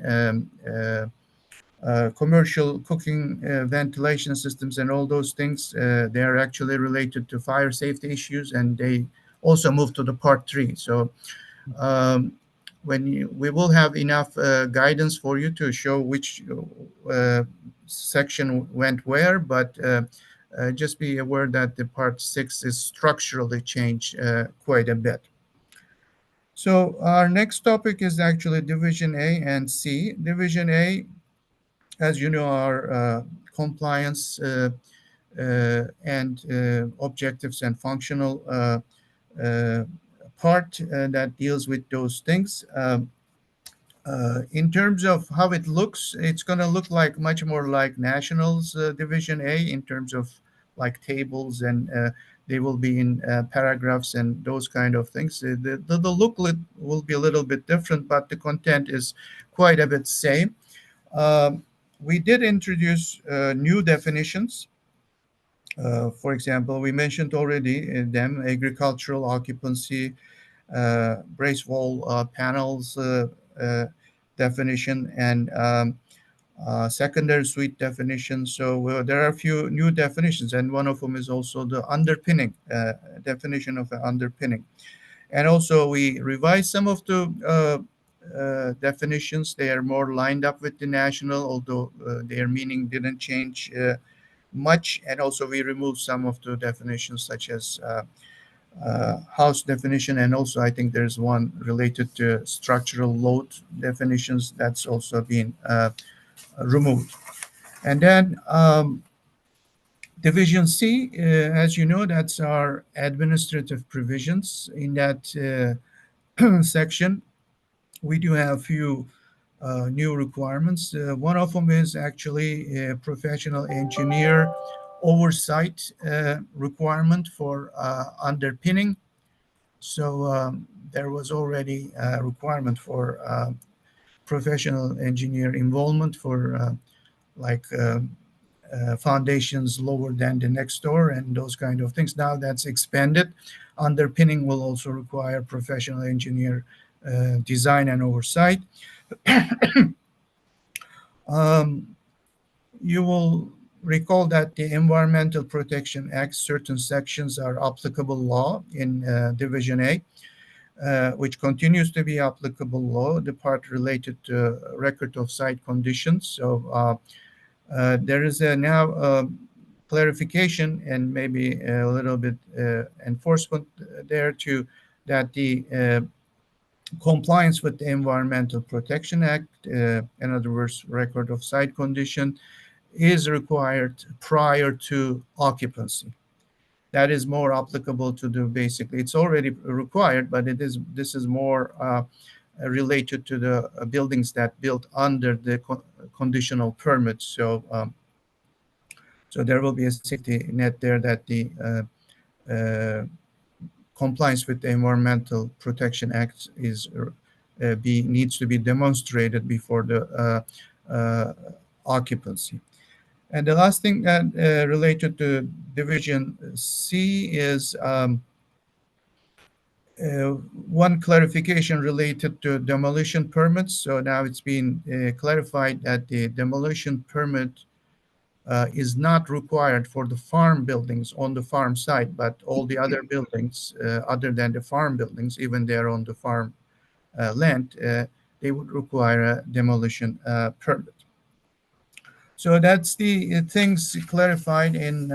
commercial cooking ventilation systems and all those things. They are actually related to fire safety issues, and they also moved to the Part 3. So we will have enough guidance for you to show which section went where, but just be aware that the Part 6 is structurally changed quite a bit. So our next topic is actually Division A and C. Division A, as you know, are compliance and objectives and functional part that deals with those things. In terms of how it looks, it's going to look like much more like Nationals Division A in terms of like tables, and they will be in paragraphs and those kind of things. The look will be a little bit different, but the content is quite a bit same. We did introduce new definitions. For example, we mentioned already them: agricultural occupancy, brace wall panels definition, and secondary suite definition. So there are a few new definitions, and one of them is also the underpinning definition of underpinning. And also we revised some of the definitions. They are more lined up with the national, although their meaning didn't change much. And also we removed some of the definitions, such as house definition, and also I think there's one related to structural load definitions that's also been removed. And then Division C, as you know, that's our administrative provisions. In that section, we do have a few new requirements. One of them is actually a professional engineer oversight requirement for underpinning. So there was already a requirement for professional engineer involvement for foundations lower than the next door and those kind of things. Now that's expanded. Underpinning will also require professional engineer design and oversight. You will recall that the Environmental Protection Act, certain sections are applicable law in Division A. which continues to be applicable law, the part related to record of site conditions. So there is now clarification and maybe a little bit enforcement there too, that the compliance with the Environmental Protection Act, in other words, record of site condition, is required prior to occupancy. That is more applicable to the basically, it's already required, but this is more related to the buildings that built under the conditional permit. So so there will be a safety net there that the compliance with the Environmental Protection Act is needs to be demonstrated before the occupancy. And the last thing that related to Division C is one clarification related to demolition permits. So now it's been clarified that the demolition permit is not required for the farm buildings on the farm site, but all the other buildings, other than the farm buildings, even they're on the farm land, they would require a demolition permit. So that's the things clarified in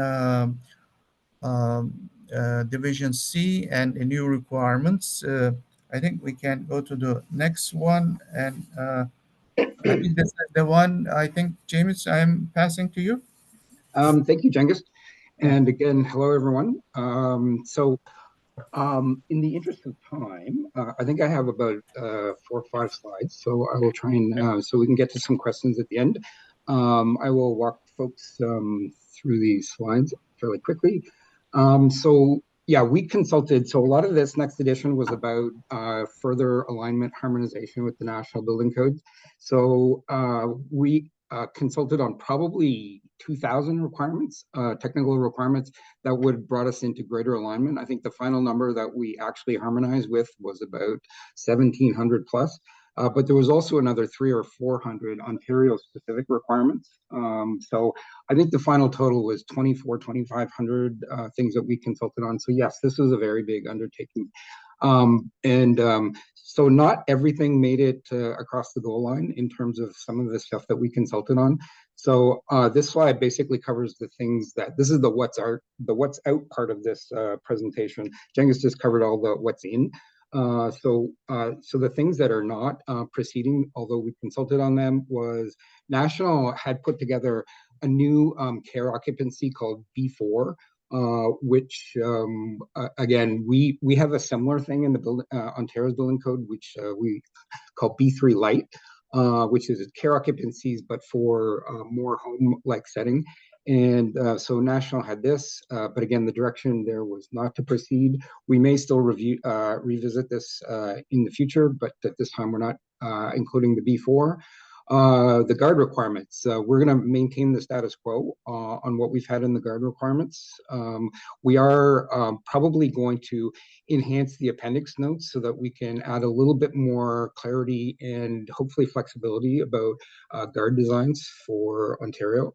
Division C and the new requirements. I think we can go to the next one. And I think this is the one, I think, James, I'm passing to you. Thank you, Cengiz. And again, hello, everyone. In the interest of time, I think I have about 4 or 5 slides, so I will try and, so we can get to some questions at the end. I will walk folks through these slides fairly quickly. So yeah, we consulted. So a lot of this next edition was about further alignment harmonization with the National Building Code. So we consulted on probably 2,000 requirements, technical requirements that would brought us into greater alignment. I think the final number that we actually harmonized with was about 1,700 plus. But there was also another 300 or 400 Ontario-specific requirements. So I think the final total was 2,500 things that we consulted on. So yes, this was a very big undertaking. So not everything made it across the goal line in terms of some of the stuff that we consulted on. So this slide basically covers the things that, this is the what's out part of this presentation. Cengiz just covered all the what's in. So the things that are not proceeding, although we consulted on them, was National had put together a new care occupancy called B4, which again, we have a similar thing in the Ontario's building code, which we call B3 Light, which is care occupancies, but for more home-like setting. And so National had this, but again, the direction there was not to proceed. We may still revisit this in the future, but at this time we're not including the B4. The guard requirements, we're going to maintain the status quo on what we've had in the guard requirements. We are probably going to enhance the appendix notes so that we can add a little bit more clarity and hopefully flexibility about guard designs for Ontario.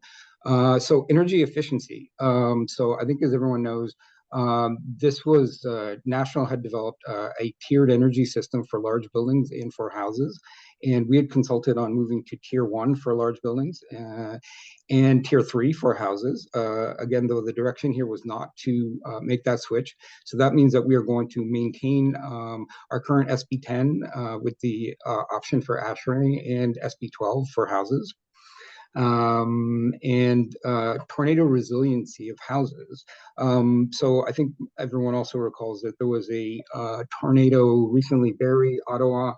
So energy efficiency. So I think, as everyone knows, this was National had developed a tiered energy system for large buildings and for houses. And we had consulted on moving to tier 1 for large buildings and tier 3 for houses. Again, though, the direction here was not to make that switch. So that means that we are going to maintain our current SB 10 with the option for ASHRAE and SB 12 for houses. And tornado resiliency of houses. So I think everyone also recalls that there was a tornado recently, Barrie, Ottawa.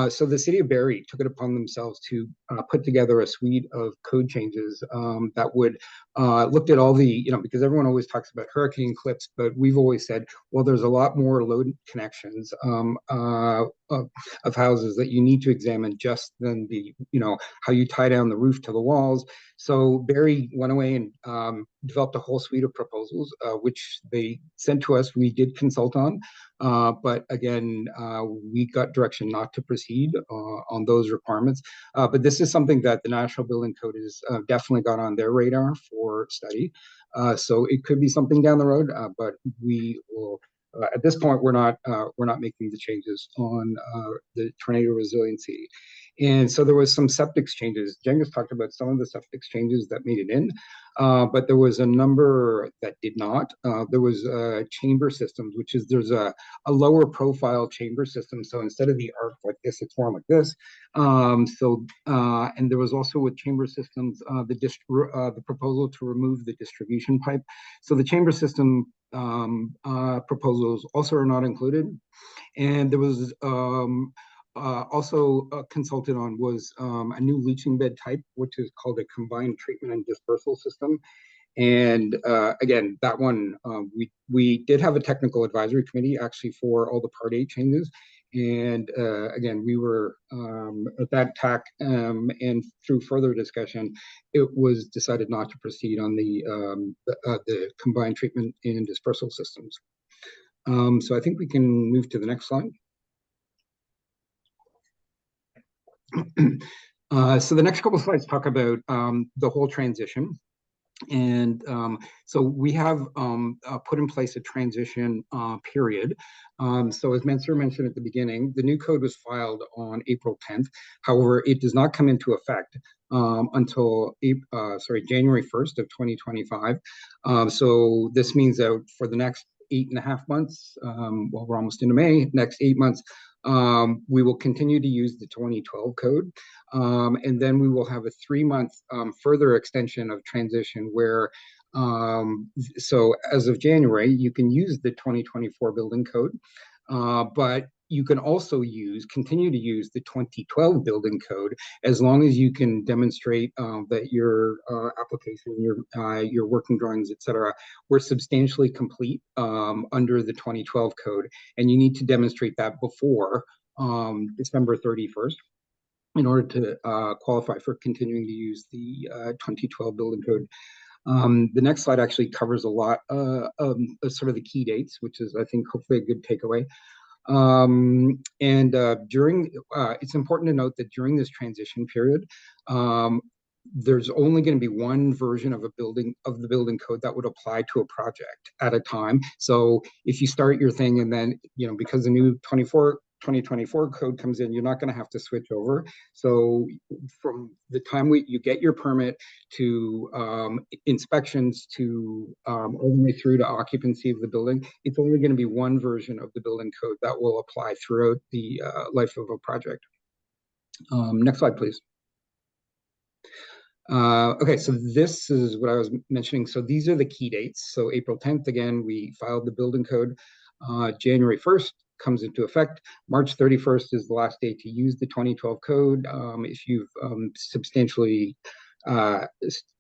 So the city of Barrie took it upon themselves to put together a suite of code changes that would looked at all the, because everyone always talks about hurricane clips, but we've always said, well, there's a lot more load connections of houses that you need to examine just than the, how you tie down the roof to the walls. So Barrie went away and developed a whole suite of proposals, which they sent to us. We did consult on, but again, we got direction not to proceed on those requirements. But this is something that the National Building Code has definitely got on their radar for study. So it could be something down the road, but we will at this point, we're not making the changes on the tornado resiliency. And so there was some septic changes. Cengiz talked about some of the septic changes that made it in, but there was a number that did not. There was chamber systems, which is there's a lower profile chamber system. So instead of the arc like this, it's more like this. And there was also with chamber systems, the proposal to remove the distribution pipe. So the chamber system proposals also are not included. And there was also consulted on was a new leaching bed type, which is called a combined treatment and dispersal system. And again, that one, we did have a technical advisory committee actually for all the Part 8 changes. And again, we were at that TAC and through further discussion, it was decided not to proceed on the combined treatment and dispersal systems. So I think we can move to the next slide. So the next couple of slides talk about the whole transition. And so we have put in place a transition period. So as Mansour mentioned at the beginning, the new code was filed on April 10th. However, it does not come into effect until January 1st of 2025. So this means that for the next 8.5 months, well, we're almost into May, next 8 months, we will continue to use the 2012 code. And then we will have a 3-month further extension of transition where, so as of January, you can use the 2024 building code, but you can also continue to use the 2012 building code as long as you can demonstrate that your application, your working drawings, etc., were substantially complete under the 2012 code. And you need to demonstrate that before December 31st in order to qualify for continuing to use the 2012 building code. The next slide actually covers a lot of sort of the key dates, which is, I think, hopefully a good takeaway. It's important to note that during this transition period, there's only going to be one version of the building code that would apply to a project at a time. So if you start your thing and then, because the new 2024 code comes in, you're not going to have to switch over. So from the time you get your permit to inspections to all the way through to occupancy of the building, it's only going to be one version of the building code that will apply throughout the life of a project. Next slide, please. Okay, so this is what I was mentioning. So these are the key dates. So April 10th, again, we filed the building code. January 1st, comes into effect. March 31st is the last day to use the 2012 code. If you've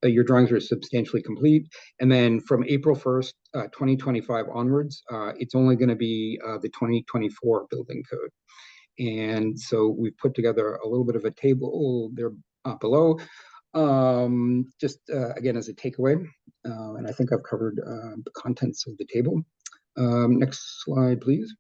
your drawings are substantially complete. And then from April 1st, 2025 onwards, it's only going to be the 2024 building code. And so we've put together a little bit of a table there below, just again as a takeaway. And I think I've covered the contents of the table. Next slide, please.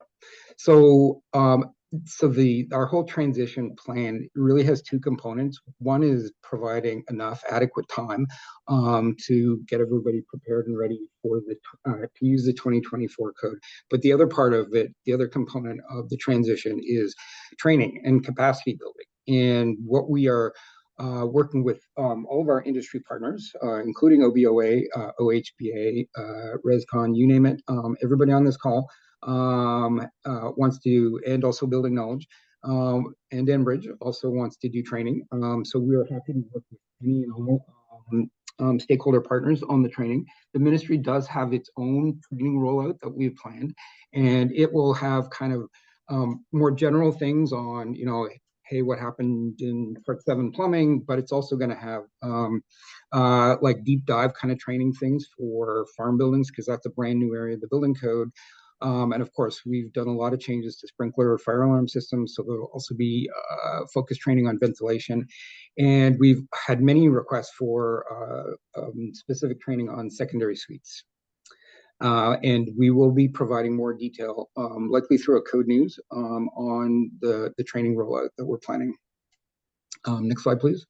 So, our whole transition plan really has two components. One is providing enough adequate time to get everybody prepared and ready for to use the 2024 code. But the other part of it, the other component of the transition is training and capacity building. And what we are working with all of our industry partners, including OBOA, OHBA, ResCon, you name it, everybody on this call wants to, and also Building Knowledge, and Enbridge also wants to do training. So we are happy to work with any and all stakeholder partners on the training. The ministry does have its own training rollout that we've planned, and it will have kind of more general things on, hey, what happened in Part 7 plumbing, but it's also going to have like deep dive kind of training things for farm buildings, because that's a brand new area of the building code. And of course, we've done a lot of changes to sprinkler fire alarm systems, so there'll also be focused training on ventilation. And we've had many requests for specific training on secondary suites. And we will be providing more detail, likely through a code news, on the training rollout that we're planning. Next slide, please.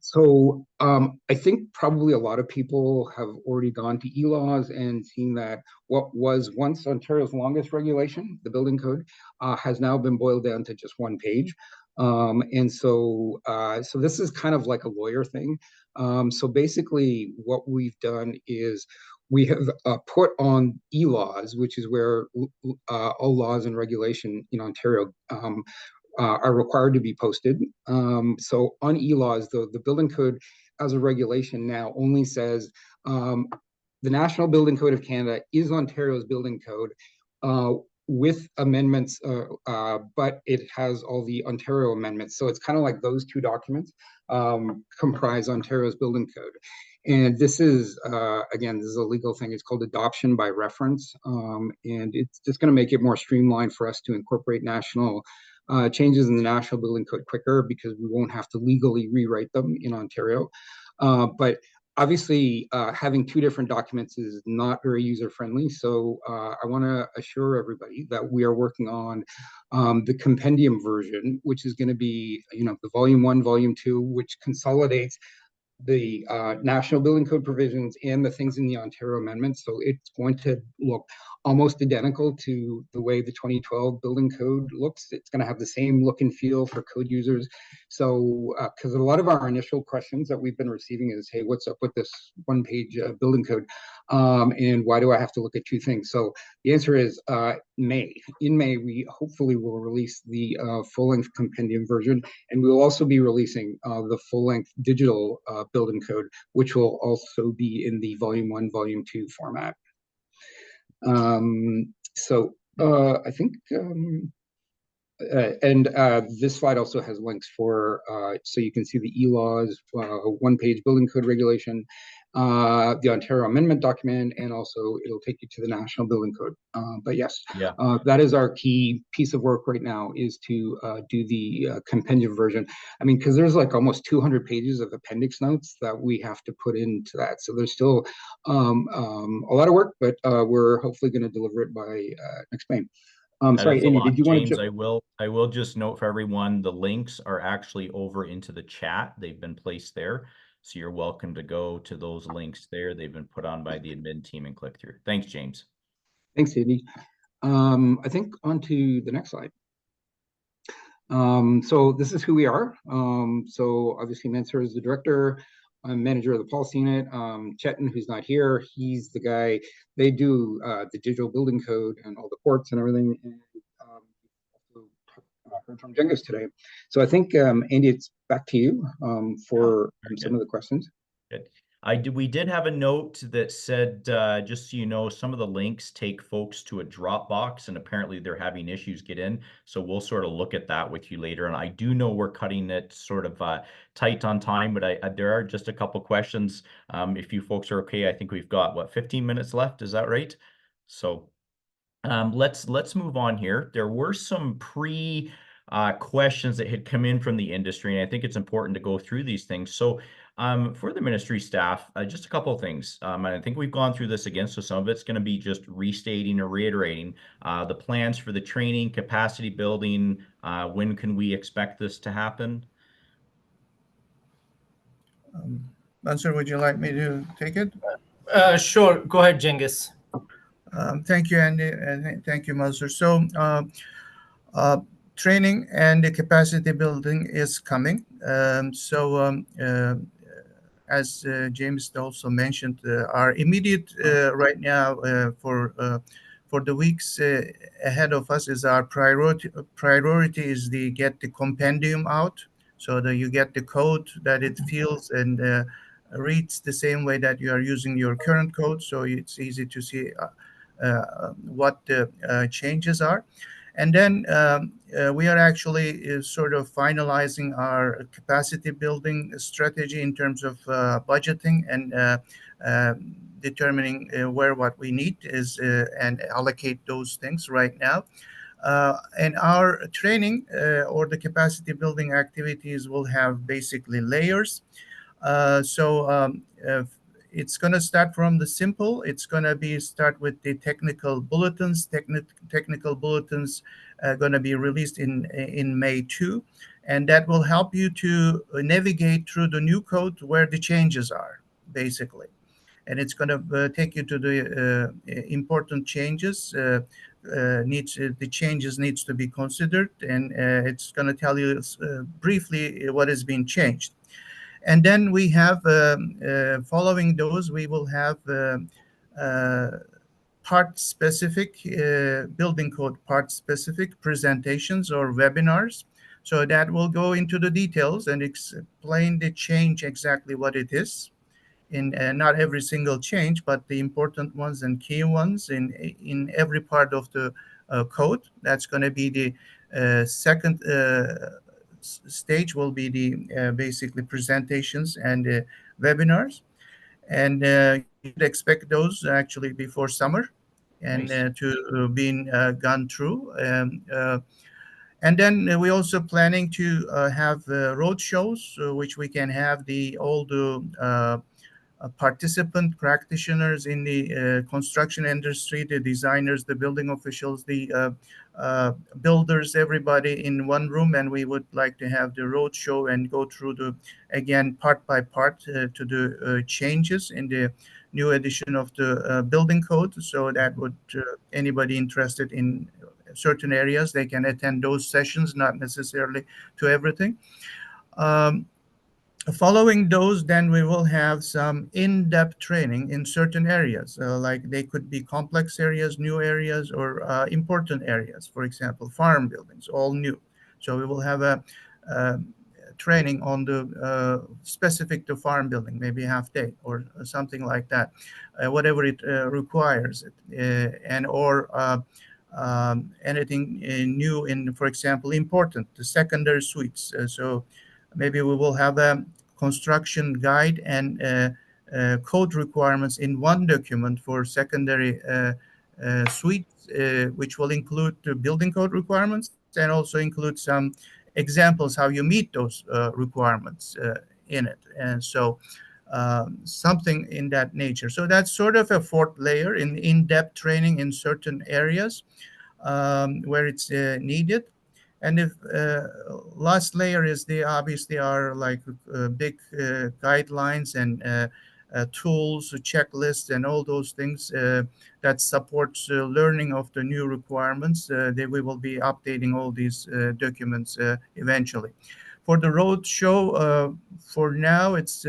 So I think probably a lot of people have already gone to e-laws and seen that what was once Ontario's longest regulation, the building code, has now been boiled down to just one page. So this is kind of like a lawyer thing. So basically what we've done is we have put on e-laws, which is where all laws and regulation in Ontario are required to be posted. So on e-laws, the building code as a regulation now only says the National Building Code of Canada is Ontario's building code with amendments, but it has all the Ontario amendments. So it's kind of like those two documents comprise Ontario's building code. And this is, again, this is a legal thing. It's called adoption by reference. And it's just going to make it more streamlined for us to incorporate national changes in the National Building Code quicker because we won't have to legally rewrite them in Ontario. But obviously, having two different documents is not very user-friendly. So I want to assure everybody that we are working on the compendium version, which is going to be, the volume 1, volume 2, which consolidates the National Building Code provisions and the things in the Ontario amendments. So it's going to look almost identical to the way the 2012 building code looks. It's going to have the same look and feel for code users. So, because a lot of our initial questions that we've been receiving is, hey, what's up with this one-page building code? And why do I have to look at two things? So the answer is May. In May, we hopefully will release the full-length compendium version, and we will also be releasing the full-length digital building code, which will also be in the volume 1, volume 2 format. So I think, this slide also has links for, so you can see the e-laws, one-page building code regulation, the Ontario Amendment document, and also it'll take you to the National Building Code. But yes, that is our key piece of work right now, is to do the compendium version. I mean, because there's like almost 200 pages of appendix notes that we have to put into that. So there's still a lot of work, but we're hopefully going to deliver it by next May. Sorry, Andy, did you want James, to? I will just note for everyone, the links are actually over into the chat. They've been placed there. So you're welcome to go to those links there. They've been put on by the admin team and click through. Thanks, James. Thanks, Andy. I think on to the next slide. So this is who we are. So obviously Mansour is the director. I'm manager of the policy unit. Chetan, who's not here, he's the guy. They do the digital building code and all the ports and everything. And also heard from Cengiz today. So I think, Andy, it's back to you for some of the questions. Good. We did have a note that said, just so you know, some of the links take folks to a Dropbox, and apparently they're having issues get in. So we'll sort of look at that with you later. And I do know we're cutting it sort of tight on time, but there are just a couple questions. If you folks are okay, I think we've got, what, 15 minutes left? Is that right? So let's move on here. There were some questions that had come in from the industry, and I think it's important to go through these things. So for the ministry staff, just a couple of things. And I think we've gone through this again, so some of it's going to be just restating or reiterating the plans for the training, capacity building. When can we expect this to happen? Mansour, would you like me to take it? Sure. Go ahead, Cengiz. Thank you, Andy, and thank you, Mansour. So training and the capacity building is coming. As James also mentioned, our immediate right now for the weeks ahead of us is our priority is to get the compendium out, so that you get the code that it feels and reads the same way that you are using your current code, so it's easy to see what the changes are. And then we are actually sort of finalizing our capacity building strategy in terms of budgeting and determining what we need is and allocate those things right now. And our training or the capacity building activities will have basically layers. It's going to start from the simple. It's going to start with the technical bulletins. Technical bulletins going to be released in May 2. And that will help you to navigate through the new code where the changes are, basically. And it's going to take you to the important changes. The changes needs to be considered, and it's going to tell you briefly what has been changed. And then we have, following those, we will have part-specific, building code part-specific presentations or webinars. So that will go into the details and explain the change, exactly what it is. In not every single change, but the important ones and key ones in every part of the code. That's going to be the second stage, will be the basically presentations and webinars. And you could expect those actually before summer and Nice. to being gone through. And then we're also planning to have road shows, which we can have all the participant practitioners in the construction industry, the designers, the building officials, the builders, everybody in one room. And we would like to have the road show and go through again, part by part to the changes in the new edition of the building code. So that would, anybody interested in certain areas, they can attend those sessions, not necessarily to everything. Following those, then we will have some in-depth training in certain areas, like they could be complex areas, new areas, or important areas. For example, farm buildings, all new. So we will have a training on the specific to farm building, maybe half day or something like that, whatever it requires, and or anything new in, for example, important, the secondary suites. So maybe we will have a construction guide and code requirements in one document for secondary suites, which will include the building code requirements and also include some examples how you meet those requirements in it. And so something in that nature. So that's sort of a fourth layer in-depth training in certain areas where it's needed. And if last layer is obviously are like big guidelines and tools, checklists, and all those things that supports learning of the new requirements. We will be updating all these documents eventually. For the road show, for now, it's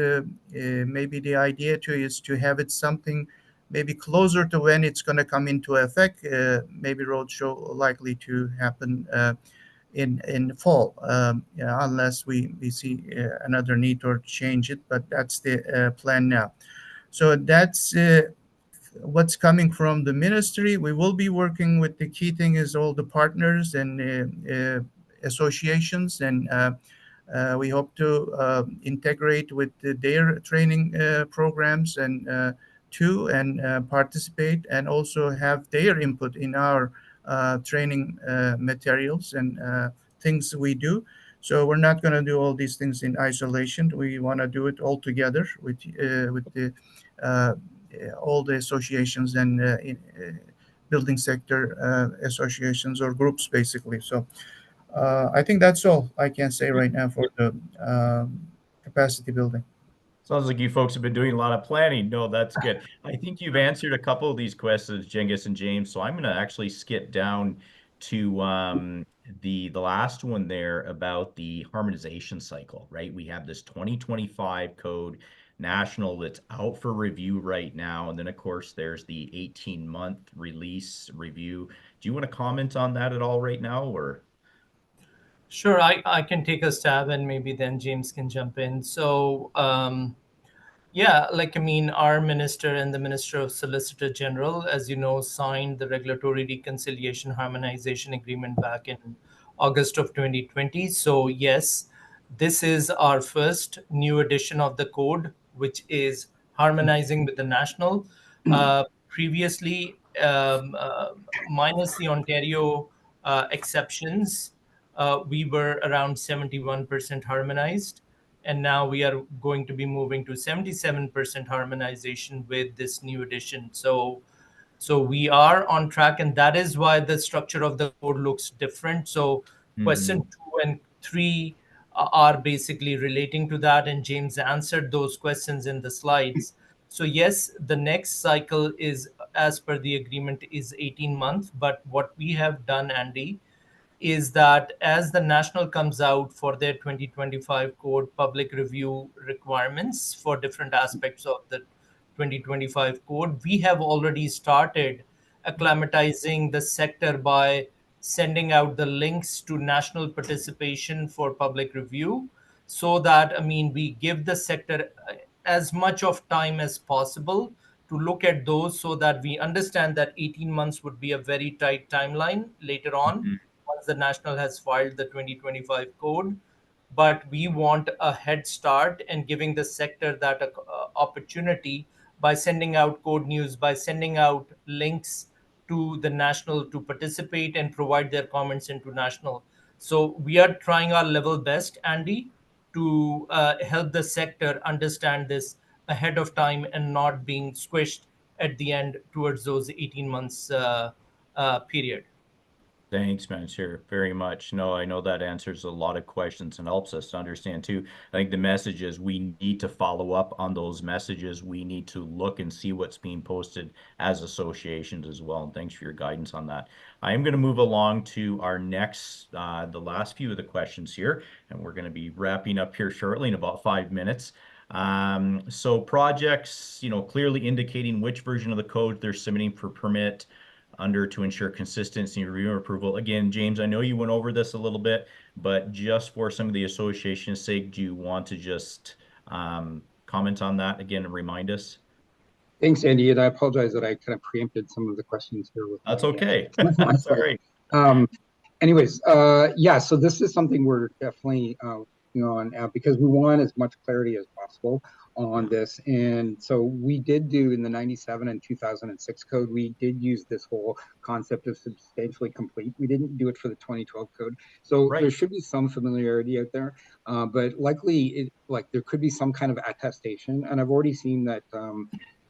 maybe the idea is to have it something maybe closer to when it's going to come into effect. Maybe road show likely to happen in fall, unless we see another need or change it, but that's the plan now. So that's what's coming from the ministry. We will be working with, the key thing is all the partners and associations, and we hope to integrate with their training programs and participate and also have their input in our training materials and things we do. So we're not going to do all these things in isolation. We want to do it all together with all the associations and building sector associations or groups, basically. So I think that's all I can say right now for the capacity building. Sounds like you folks have been doing a lot of planning. No, that's good. I think you've answered a couple of these questions, Cengiz and James. So I'm going to actually skip down to the last one there about the harmonization cycle, right? We have this 2025 code national that's out for review right now. And then, of course, there's the 18-month release review. Do you want to comment on that at all right now, or? Sure, I can take a stab and maybe then James can jump in. So, yeah, our minister and the Minister of Solicitor General, as you know, signed the Regulatory Reconciliation Harmonization Agreement back in August of 2020. So, yes, this is our first new edition of the code, which is harmonizing with the national. Previously, minus the Ontario exceptions, we were around 71% harmonized. And now we are going to be moving to 77% harmonization with this new edition. So So we are on track, and that is why the structure of the code looks different. So question 2 and 3 are basically relating to that, and James answered those questions in the slides. So yes, the next cycle is, as per the agreement, is 18 months. But what we have done, Andy, is that as the national comes out for their 2025 code public review requirements for different aspects of the 2025 code, we have already started acclimatizing the sector by sending out the links to national participation for public review, so that, I mean, we give the sector as much of time as possible to look at those, so that we understand that 18 months would be a very tight timeline later on once the national has filed the 2025 code. But we want a head start and giving the sector that opportunity by sending out code news, by sending out links to the national to participate and provide their comments into national. So we are trying our level best, Andy, to help the sector understand this ahead of time and not being squished at the end towards those 18 months period. Thanks, Mansoor, very much. No, I know that answers a lot of questions and helps us to understand too. I think the message is we need to follow up on those messages. We need to look and see what's being posted as associations as well. And thanks for your guidance on that. I am going to move along to our next, the last few of the questions here, and we're going to be wrapping up here shortly in about 5 minutes. So projects, clearly indicating which version of the code they're submitting for permit under to ensure consistency, review, and approval. Again, James, I know you went over this a little bit, but just for some of the association's sake, do you want to just comment on that again and remind us? Thanks, Andy, and I apologize that I kind of preempted some of the questions here. That's okay. That's all right. Anyways, yeah, so this is something we're definitely on because we want as much clarity as possible on this. And so we did do in the 97 and 2006 code, we did use this whole concept of substantially complete. We didn't do it for the 2012 code. So there should be some familiarity out there, but likely there could be some kind of attestation. And I've already seen that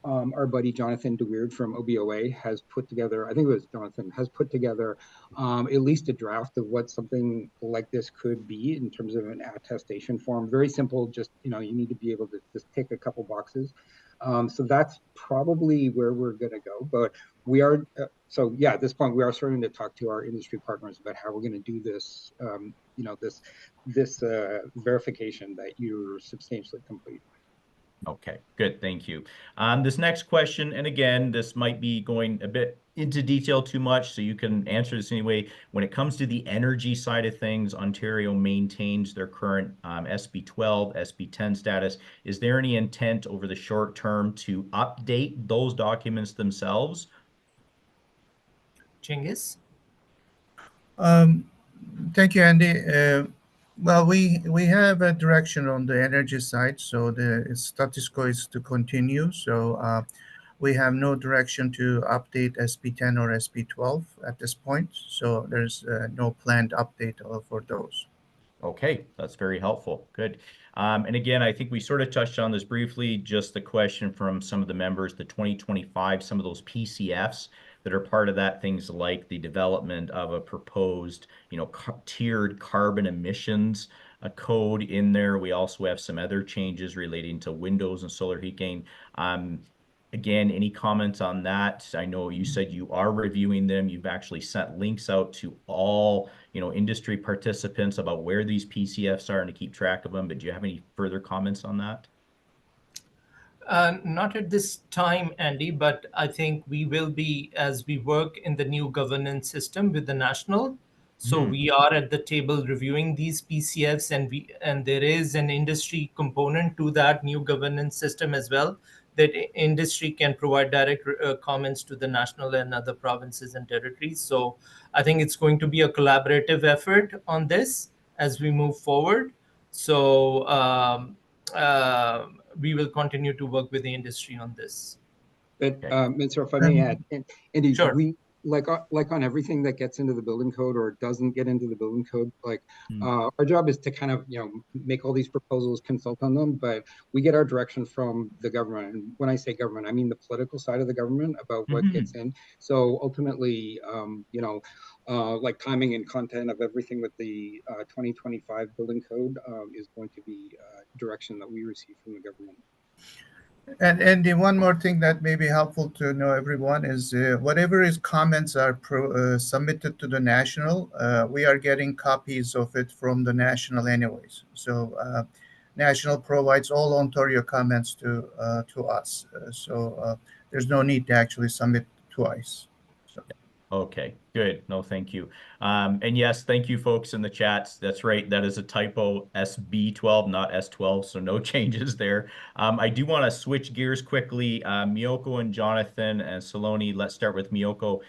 our buddy Jonathan DeWeird from OBOA has put together, I think it was Jonathan, has put together at least a draft of what something like this could be in terms of an attestation form. Very simple, just, you need to be able to just tick a couple boxes. So that's probably where we're going to go. But we are, so yeah, at this point, we are starting to talk to our industry partners about how we're going to do this, this verification that you're substantially complete. Okay, good. Thank you. This next question, and again, this might be going a bit into detail too much, so you can answer this anyway. When it comes to the energy side of things, Ontario maintains their current SB 12, SB 10 status. Is there any intent over the short term to update those documents themselves? Cengiz? Thank you, Andy. Well, we have a direction on the energy side, so the status quo is to continue. So we have no direction to update SB 10 or SB 12 at this point. So there's no planned update for those. Okay, that's very helpful. Good. And again, I think we sort of touched on this briefly, just the question from some of the members, the 2025, some of those PCFs that are part of that, things like the development of a proposed, tiered carbon emissions code in there. We also have some other changes relating to windows and solar heat gain. Again, any comments on that? I know you said you are reviewing them. You've actually sent links out to all, industry participants about where these PCFs are and to keep track of them. But do you have any further comments on that? Not at this time, Andy, but I think we will be as we work in the new governance system with the national. So we are at the table reviewing these PCFs, and there is an industry component to that new governance system as well, that industry can provide direct comments to the national and other provinces and territories. So I think it's going to be a collaborative effort on this as we move forward. So we will continue to work with the industry on this. But Mansoor, if I may add, Andy, Sure. like on everything that gets into the building code or doesn't get into the building code, like Hmm. our job is to kind of, you know, make all these proposals, consult on them, but we get our direction from the government. And when I say government, I mean the political side of the government about what gets in. So ultimately, you know, like timing and content of everything with the 2025 building code is going to be direction that we receive from the government. And the one more thing that may be helpful to know everyone is whatever is comments are submitted to the national, we are getting copies of it from the national anyways. So national provides all Ontario comments to us. So there's no need to actually submit twice. So. Okay, good. No, thank you. And yes, thank you folks in the chats. That's right. That is a typo, SB12, not S12. So no changes there. I do want to switch gears quickly. Miyoko and Jonathan and Saloni, let's start with Miyoko.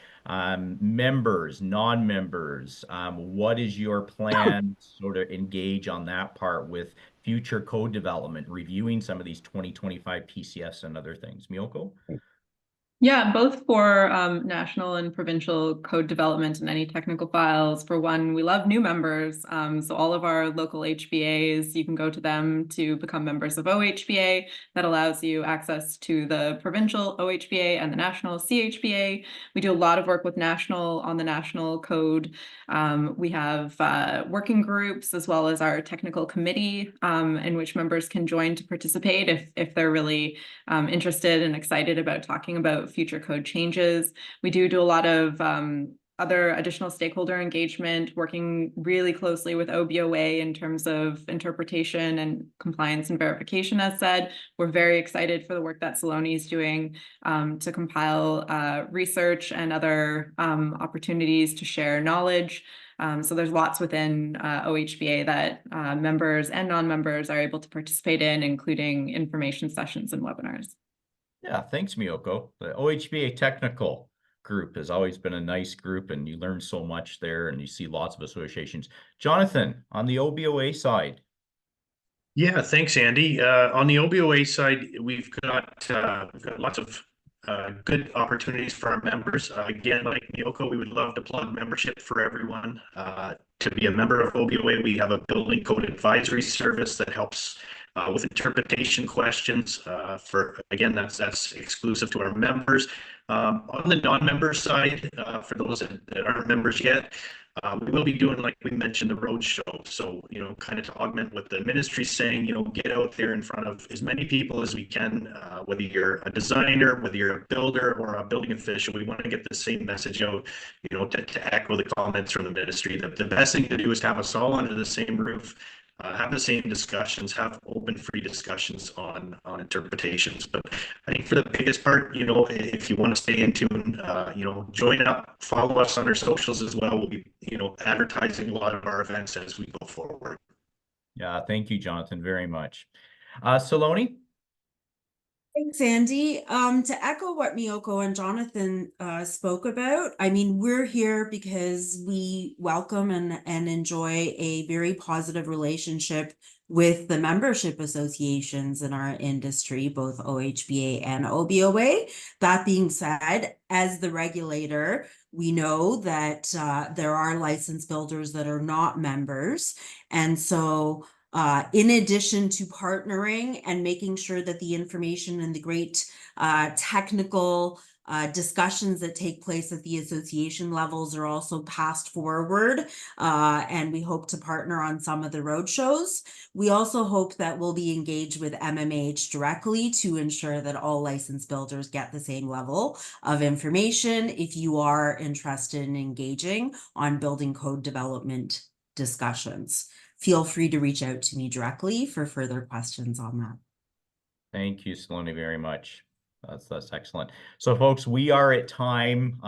Members, non-members, what is your plan to sort of engage on that part with future code development, reviewing some of these 2025 PCFs and other things? Miyoko? Yeah, both for national and provincial code development and any technical files. For one, we love new members. So all of our local HBAs, you can go to them to become members of OHBA. That allows you access to the provincial OHBA and the national CHBA. We do a lot of work with national on the national code. We have working groups as well as our technical committee in which members can join to participate if they're really interested and excited about talking about future code changes. We do a lot of other additional stakeholder engagement, working really closely with OBOA in terms of interpretation and compliance and verification, as said. We're very excited for the work that Saloni is doing to compile research and other opportunities to share knowledge. So there's lots within OHBA that members and non-members are able to participate in, including information sessions and webinars. Yeah, thanks, Miyoko. The OHBA technical group has always been a nice group, and you learn so much there, and you see lots of associations. Jonathan, on the OBOA side. Yeah, thanks, Andy. On the OBOA side, we've got lots of good opportunities for our members. Again, like Miyoko, we would love to plug membership for everyone. To be a member of OBOA, we have a building code advisory service that helps with interpretation questions. Again, that's exclusive to our members. On the non-member side, for those that aren't members yet, we will be doing, like we mentioned, the road show. So, you know, kind of to augment what the ministry's saying, you know, get out there in front of as many people as we can, whether you're a designer, whether you're a builder or a building official. We want to get the same message out, you know, to echo the comments from the ministry. The best thing to do is have us all under the same roof, have the same discussions, have open, free discussions on interpretations. But I think for the biggest part, you know, if you want to stay in tune, you know, join up, follow us on our socials as well. We'll be, you know, advertising a lot of our events as we go forward. Yeah, thank you, Jonathan, very much. Saloni? Thanks, Andy. To echo what Miyoko and Jonathan spoke about, I mean, we're here because we welcome and enjoy a very positive relationship with the membership associations in our industry, both OHBA and OBOA. That being said, as the regulator, we know that there are licensed builders that are not members. And so in addition to partnering and making sure that the information and the great technical discussions that take place at the association levels are also passed forward, and we hope to partner on some of the road shows. We also hope that we'll be engaged with MMH directly to ensure that all licensed builders get the same level of information if you are interested in engaging on building code development discussions. Feel free to reach out to me directly for further questions on that. Thank you, Saloni, very much. That's excellent. So, folks, we are at time.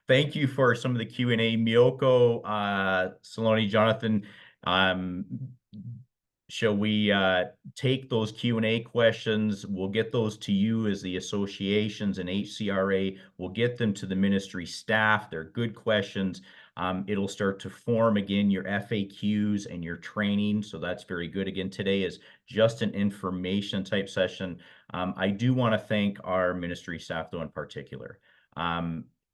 Thank you for some of the Q&A. Miyoko, Saloni, Jonathan, shall we take those Q&A questions? We'll get those to you as the associations and HCRA. We'll get them to the ministry staff. They're good questions. It'll start to form again your FAQs and your training. So that's very good. Again, today is just an information type session. I do want to thank our ministry staff though in particular.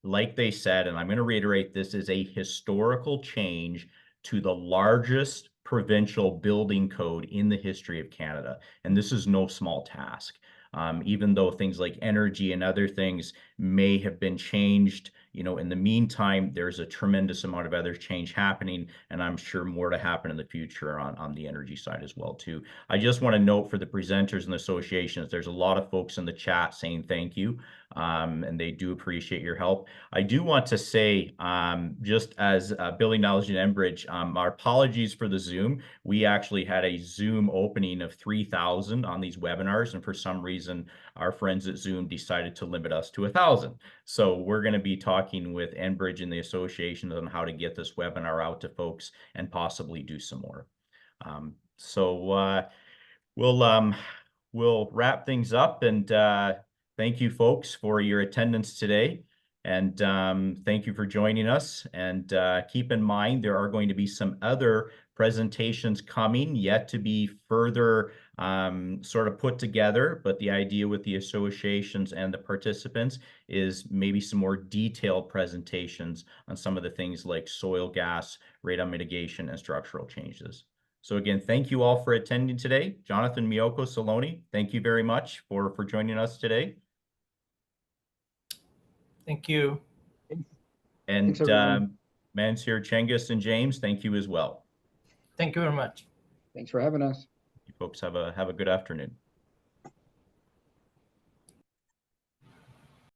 like they said, and I'm going to reiterate, this is a historical change to the largest provincial building code in the history of Canada. And this is no small task. Even though things like energy and other things may have been changed, in the meantime, there's a tremendous amount of other change happening, and I'm sure more to happen in the future on the energy side as well too. I just want to note for the presenters and the associations, there's a lot of folks in the chat saying thank you, and they do appreciate your help. I do want to say, just as Building Knowledge and Enbridge, our apologies for the Zoom. We actually had a Zoom opening of 3,000 on these webinars, and for some reason, our friends at Zoom decided to limit us to 1,000. So we're going to be talking with Enbridge and the association on how to get this webinar out to folks and possibly do some more. We'll wrap things up, and thank you folks for your attendance today. And thank you for joining us. And keep in mind, there are going to be some other presentations coming yet to be further sort of put together. But the idea with the associations and the participants is maybe some more detailed presentations on some of the things like soil gas, radon mitigation, and structural changes. So again, thank you all for attending today. Jonathan, Miyoko, Saloni, thank you very much for joining us today. Thank you. And Thanks, Mansur, Cengiz, and James, thank you as well. Thank you very much. Thanks for having us. You folks have a good afternoon.